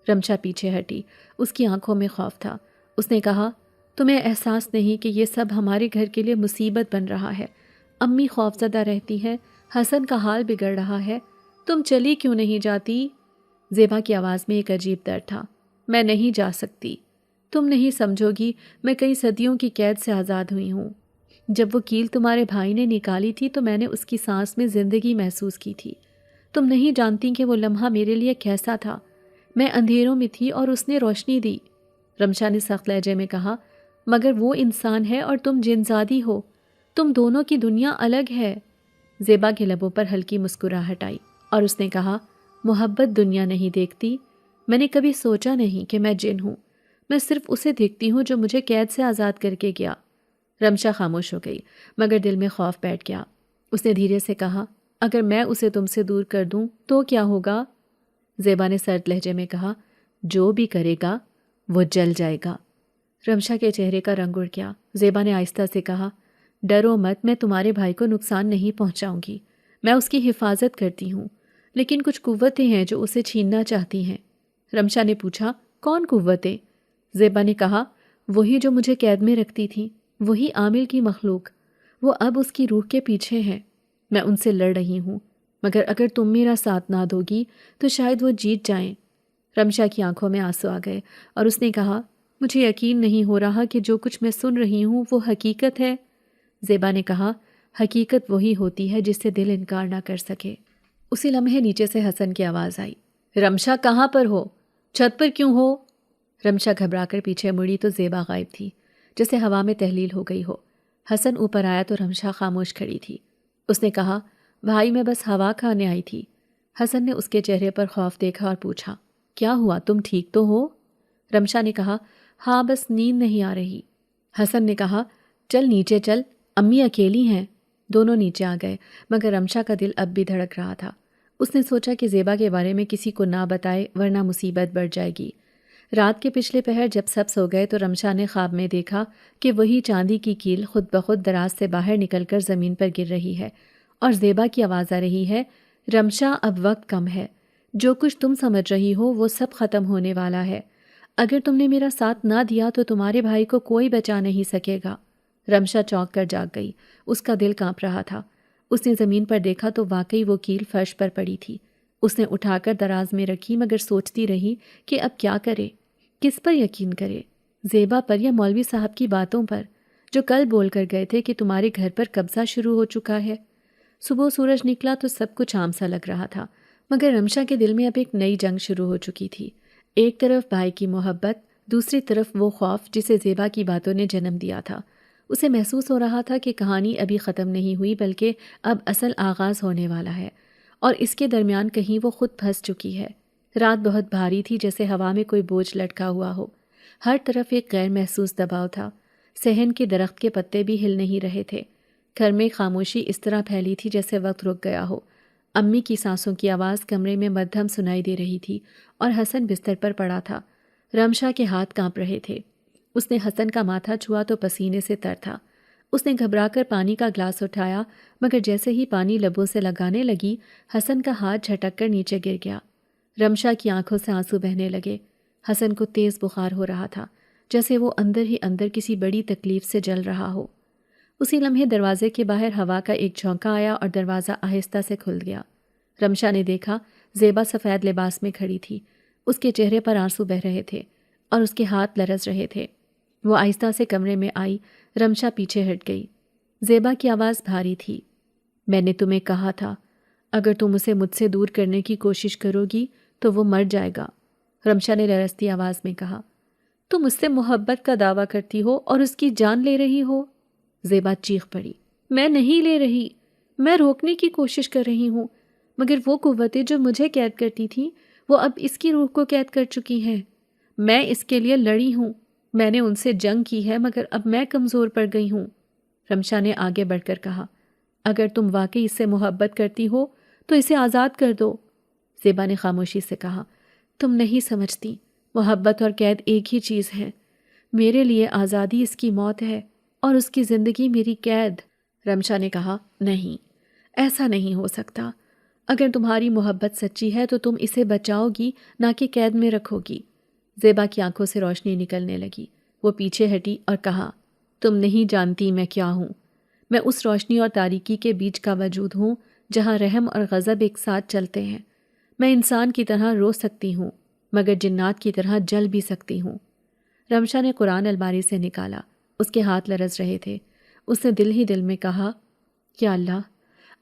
S1: رمشا پیچھے ہٹی۔ اس کی آنکھوں میں خوف تھا۔ اس نے کہا، تمہیں احساس نہیں کہ یہ سب ہمارے گھر کے لیے مصیبت بن رہا ہے؟ امی خوف زدہ رہتی ہیں، حسن کا حال بگڑ رہا ہے، تم چلی کیوں نہیں جاتی؟ زیبا کی آواز میں ایک عجیب درد تھا۔ میں نہیں جا سکتی، تم نہیں سمجھو گی، میں کئی صدیوں کی قید سے آزاد ہوئی ہوں۔ جب وہ کیل تمہارے بھائی نے نکالی تھی تو میں نے اس کی سانس میں زندگی محسوس کی تھی۔ تم نہیں جانتی کہ وہ لمحہ میرے لیے کیسا تھا۔ میں اندھیروں میں تھی اور اس نے روشنی دی۔ رمشا نے سخت لہجے میں کہا، مگر وہ انسان ہے اور تم جنزادی ہو، تم دونوں کی دنیا الگ ہے۔ زیبا کے لبوں پر ہلکی مسکراہٹ آئی اور اس نے کہا، محبت دنیا نہیں دیکھتی۔ میں نے کبھی سوچا نہیں کہ میں جن ہوں، میں صرف اسے دیکھتی ہوں جو مجھے قید سے آزاد کر کے گیا۔ رمشا خاموش ہو گئی مگر دل میں خوف بیٹھ گیا۔ اس نے دھیرے سے کہا، اگر میں اسے تم سے دور کر دوں تو کیا ہوگا؟ زیبا نے سرد لہجے میں کہا، جو بھی کرے گا وہ جل جائے گا۔ رمشا کے چہرے کا رنگ اڑ گیا۔ زیبا نے آہستہ سے کہا، ڈرو مت، میں تمہارے بھائی کو نقصان نہیں پہنچاؤں گی، میں اس کی حفاظت کرتی ہوں، لیکن کچھ قوتیں ہیں جو اسے چھیننا چاہتی ہیں۔ رمشا نے پوچھا، کون قوتیں؟ زیبا نے کہا، وہی جو مجھے قید میں رکھتی تھی، وہی عامل کی مخلوق، وہ اب اس کی روح کے پیچھے ہیں۔ میں ان سے لڑ رہی ہوں، مگر اگر تم میرا ساتھ نہ دو گی تو شاید وہ جیت جائیں۔ رمشا کی آنکھوں میں آنسو آ گئے اور اس نے کہا، مجھے یقین نہیں ہو رہا کہ جو کچھ میں سن رہی ہوں وہ حقیقت ہے۔ زیبا نے کہا، حقیقت وہی ہوتی ہے جس سے دل انکار نہ کر سکے۔ اسی لمحے نیچے سے حسن کی آواز آئی، رمشا کہاں پر ہو؟ چھت پر کیوں ہو؟ رمشا گھبرا کر پیچھے مڑی تو زیبا غائب تھی، جیسے ہوا میں تحلیل ہو گئی ہو۔ حسن اوپر آیا تو رمشا خاموش کھڑی تھی۔ اس نے کہا، بھائی میں بس ہوا کھانے آئی تھی۔ حسن نے اس کے چہرے پر خوف دیکھا اور پوچھا، کیا ہوا، تم ٹھیک تو ہو؟ رمشا نے کہا، ہاں بس نیند نہیں آ رہی۔ حسن نے کہا، چل نیچے چل، امی اکیلی ہیں؟ دونوں نیچے آ گئے مگر رمشا کا دل اب بھی دھڑک رہا تھا۔ اس نے سوچا کہ زیبا کے بارے میں کسی کو نہ بتائے ورنہ مصیبت بڑھ جائے گی۔ رات کے پچھلے پہر جب سب سو گئے تو رمشا نے خواب میں دیکھا کہ وہی چاندی کی کیل خود بخود دراز سے باہر نکل کر زمین پر گر رہی ہے اور زیبا کی آواز آ رہی ہے، رمشا اب وقت کم ہے، جو کچھ تم سمجھ رہی ہو وہ سب ختم ہونے والا ہے، اگر تم نے میرا ساتھ نہ دیا تو تمہارے بھائی کو کوئی بچا نہیں سکے گا۔ رمشا چونک کر جاگ گئی، اس کا دل کانپ رہا تھا۔ اس نے زمین پر دیکھا تو واقعی وہ کیل فرش پر پڑی تھی۔ اس نے اٹھا کر دراز میں رکھی مگر سوچتی رہی کہ اب کیا کرے، کس پر یقین کرے، زیبا پر یا مولوی صاحب کی باتوں پر جو کل بول کر گئے تھے کہ تمہارے گھر پر قبضہ شروع ہو چکا ہے۔ صبح سورج نکلا تو سب کچھ عام سا لگ رہا تھا مگر رمشا کے دل میں اب ایک نئی جنگ شروع ہو چکی تھی۔ ایک طرف بھائی کی محبت، دوسری طرف وہ خوف جسے زیبا کی باتوں نے جنم دیا تھا۔ اسے محسوس ہو رہا تھا کہ کہانی ابھی ختم نہیں ہوئی بلکہ اب اصل آغاز ہونے والا ہے اور اس کے درمیان کہیں وہ خود پھنس چکی ہے۔ رات بہت بھاری تھی، جیسے ہوا میں کوئی بوجھ لٹکا ہوا ہو۔ ہر طرف ایک غیر محسوس دباؤ تھا۔ صحن کے درخت کے پتے بھی ہل نہیں رہے تھے۔ گھر میں خاموشی اس طرح پھیلی تھی جیسے وقت رک گیا ہو۔ امی کی سانسوں کی آواز کمرے میں مدھم سنائی دے رہی تھی اور حسن بستر پر پڑا تھا۔ رمشا کے ہاتھ کانپ رہے تھے۔ اس نے حسن کا ماتھا چھوا تو پسینے سے تر تھا۔ اس نے گھبرا کر پانی کا گلاس اٹھایا مگر جیسے ہی پانی لبوں سے لگانے لگی حسن کا ہاتھ جھٹک کر نیچے گر گیا۔ رمشا کی آنکھوں سے آنسو بہنے لگے۔ حسن کو تیز بخار ہو رہا تھا، جیسے وہ اندر ہی اندر کسی بڑی تکلیف سے جل رہا ہو۔ اسی لمحے دروازے کے باہر ہوا کا ایک جھونکا آیا اور دروازہ آہستہ سے کھل گیا۔ رمشا نے دیکھا زیبا سفید لباس میں کھڑی تھی۔ اس کے چہرے پر آنسو بہہ رہے تھے اور اس کے ہاتھ لرز رہے تھے۔ وہ آہستہ سے کمرے میں آئی۔ رمشا پیچھے ہٹ گئی۔ زیبا کی آواز بھاری تھی۔ میں نے تمہیں کہا تھا اگر تم اسے مجھ سے دور کرنے کی کوشش کرو گی تو وہ مر جائے گا۔ رمشا نے لرزتی آواز میں کہا۔ تم اس سے محبت کا دعویٰ کرتی ہو اور اس کی جان لے رہی ہو؟ زیبا چیخ پڑی۔ میں نہیں لے رہی، میں روکنے کی کوشش کر رہی ہوں مگر وہ قوتیں جو مجھے قید کرتی تھیں وہ اب اس کی روح کو قید کر چکی ہیں۔ میں اس کے لیے لڑی ہوں، میں نے ان سے جنگ کی ہے مگر اب میں کمزور پڑ گئی ہوں۔ رمشا نے آگے بڑھ کر کہا، اگر تم واقعی اس سے محبت کرتی ہو تو اسے آزاد کر دو۔ زیبا نے خاموشی سے کہا، تم نہیں سمجھتی، محبت اور قید ایک ہی چیز ہے۔ میرے لیے آزادی اس کی موت ہے اور اس کی زندگی میری قید۔ رمشا نے کہا، نہیں، ایسا نہیں ہو سکتا۔ اگر تمہاری محبت سچی ہے تو تم اسے بچاؤ گی نہ کہ قید میں رکھو گی۔ زیبا کی آنکھوں سے روشنی نکلنے لگی۔ وہ پیچھے ہٹی اور کہا، تم نہیں جانتی میں کیا ہوں۔ میں اس روشنی اور تاریکی کے بیچ کا وجود ہوں جہاں رحم اور غضب ایک ساتھ چلتے ہیں۔ میں انسان کی طرح رو سکتی ہوں مگر جنات کی طرح جل بھی سکتی ہوں۔ رمشا نے قرآن الماری سے نکالا۔ اس کے ہاتھ لرز رہے تھے۔ اس نے دل ہی دل میں کہا، یا اللہ،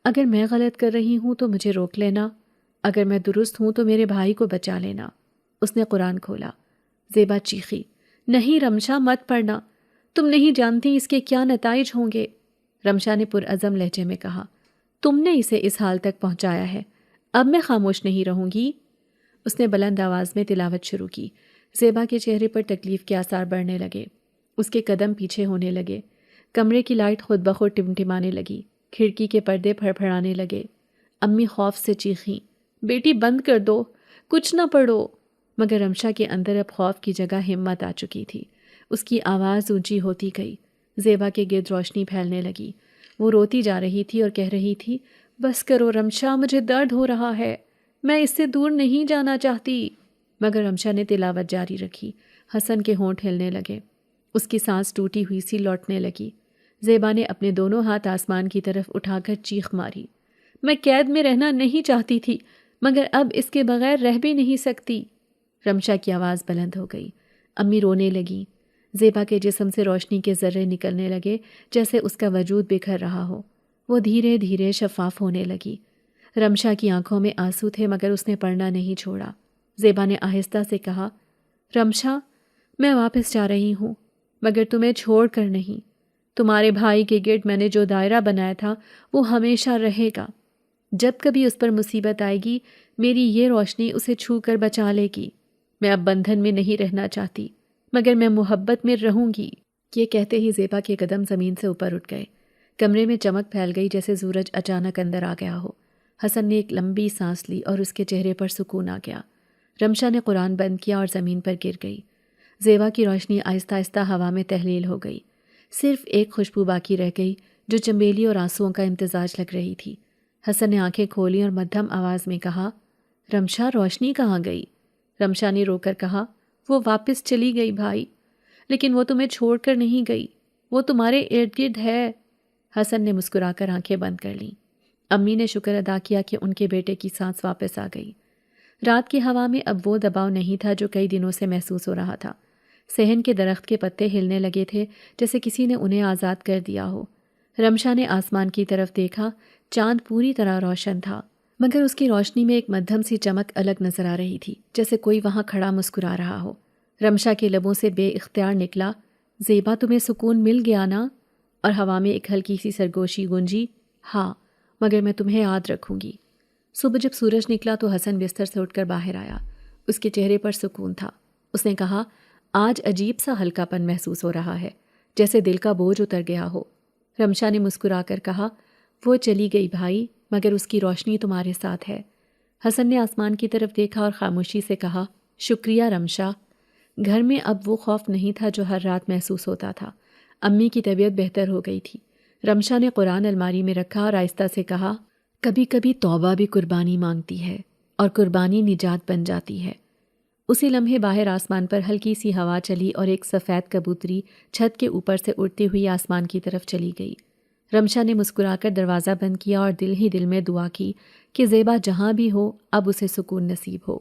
S1: اگر میں غلط کر رہی ہوں تو مجھے روک لینا، اگر میں درست ہوں تو میرے بھائی کو بچا لینا۔ اس نے قرآن کھولا۔ زیبا چیخی، نہیں رمشا، مت پڑھنا، تم نہیں جانتی اس کے کیا نتائج ہوں گے۔ رمشا نے پرعزم لہجے میں کہا، تم نے اسے اس حال تک پہنچایا ہے، اب میں خاموش نہیں رہوں گی۔ اس نے بلند آواز میں تلاوت شروع کی۔ زیبا کے چہرے پر تکلیف کے آثار بڑھنے لگے۔ اس کے قدم پیچھے ہونے لگے۔ کمرے کی لائٹ خود بخود ٹمٹمانے لگی۔ کھڑکی کے پردے پھڑپھڑانے لگے۔ امی خوف سے چیخیں، بیٹی بند کر دو، کچھ نہ پڑھو۔ مگر رمشا کے اندر اب خوف کی جگہ ہمت آ چکی تھی۔ اس کی آواز اونچی ہوتی گئی۔ زیبا کے گرد روشنی پھیلنے لگی۔ وہ روتی جا رہی تھی اور کہہ رہی تھی، بس کرو رمشا، مجھے درد ہو رہا ہے، میں اس سے دور نہیں جانا چاہتی۔ مگر رمشا نے تلاوت جاری رکھی۔ حسن کے ہونٹ ہلنے لگے۔ اس کی سانس ٹوٹی ہوئی سی لوٹنے لگی۔ زیبا نے اپنے دونوں ہاتھ آسمان کی طرف اٹھا کر چیخ ماری، میں قید میں رہنا نہیں چاہتی تھی مگر اب اس کے بغیر رہ بھی نہیں سکتی۔ رمشا کی آواز بلند ہو گئی۔ امی رونے لگیں۔ زیبا کے جسم سے روشنی کے ذرے نکلنے لگے جیسے اس کا وجود بکھر رہا ہو۔ وہ دھیرے دھیرے شفاف ہونے لگی۔ رمشا کی آنکھوں میں آنسو تھے مگر اس نے پڑھنا نہیں چھوڑا۔ زیبا نے آہستہ سے کہا، رمشا، میں واپس جا رہی ہوں مگر تمہیں چھوڑ کر نہیں۔ تمہارے بھائی کے گرد میں نے جو دائرہ بنایا تھا وہ ہمیشہ رہے گا۔ جب کبھی اس پر مصیبت آئے گی میری یہ روشنی اسے چھو کر بچا لے گی۔ میں اب بندھن میں نہیں رہنا چاہتی مگر میں محبت میں رہوں گی۔ یہ کہتے ہی زیبا کے قدم زمین سے اوپر اٹھ گئے۔ کمرے میں چمک پھیل گئی جیسے سورج اچانک اندر آ گیا ہو۔ حسن نے ایک لمبی سانس لی اور اس کے چہرے پر سکون آ گیا۔ رمشا نے قرآن بند کیا اور زمین پر گر گئی۔ زیبا کی روشنی آہستہ آہستہ ہوا میں تحلیل ہو گئی۔ صرف ایک خوشبو باقی رہ گئی جو چنبیلی اور آنسوؤں کا امتزاج لگ رہی تھی۔ حسن نے آنکھیں کھولیں اور مدھم آواز میں کہا، رمشا، روشنی کہاں گئی؟ رمشا نے رو کر کہا، وہ واپس چلی گئی بھائی، لیکن وہ تمہیں چھوڑ کر نہیں گئی، وہ تمہارے ارد گرد ہے۔ حسن نے مسکرا کر آنکھیں بند کر لیں۔ امی نے شکر ادا کیا کہ ان کے بیٹے کی سانس واپس آ گئی۔ رات کی ہوا میں اب وہ دباؤ نہیں تھا جو کئی دنوں سے محسوس ہو رہا تھا۔ صحن کے درخت کے پتے ہلنے لگے تھے جیسے کسی نے انہیں آزاد کر دیا ہو۔ رمشا نے آسمان کی طرف دیکھا، چاند پوری طرح روشن تھا، مگر اس کی روشنی میں ایک مدھم سی چمک الگ نظر آ رہی تھی، جیسے کوئی وہاں کھڑا مسکرا رہا ہو۔ رمشا کے لبوں سے بے اختیار نکلا، زیبا، تمہیں سکون مل گیا نا؟ اور ہوا میں ایک ہلکی سی سرگوشی گونجی، ہاں، مگر میں تمہیں یاد رکھوں گی۔ صبح جب سورج نکلا تو حسن بستر سے اٹھ کر باہر آیا۔ اس کے چہرے پر سکون تھا۔ اس نے کہا، آج عجیب سا ہلکا پن محسوس ہو رہا ہے، جیسے دل کا بوجھ اتر گیا ہو۔ رمشا نے مسکرا کر کہا، وہ چلی گئی بھائی، مگر اس کی روشنی تمہارے ساتھ ہے۔ حسن نے آسمان کی طرف دیکھا اور خاموشی سے کہا، شکریہ رمشا۔ گھر میں اب وہ خوف نہیں تھا جو ہر رات محسوس ہوتا تھا۔ امی کی طبیعت بہتر ہو گئی تھی۔ رمشا نے قرآن الماری میں رکھا اور آہستہ سے کہا، کبھی کبھی توبہ بھی قربانی مانگتی ہے اور قربانی نجات بن جاتی ہے۔ اسی لمحے باہر آسمان پر ہلکی سی ہوا چلی اور ایک سفید کبوتری چھت کے اوپر سے اڑتی ہوئی آسمان کی طرف چلی گئی۔ رمشا نے مسکرا کر دروازہ بند کیا اور دل ہی دل میں دعا کی کہ زیبا جہاں بھی ہو اب اسے سکون نصیب ہو۔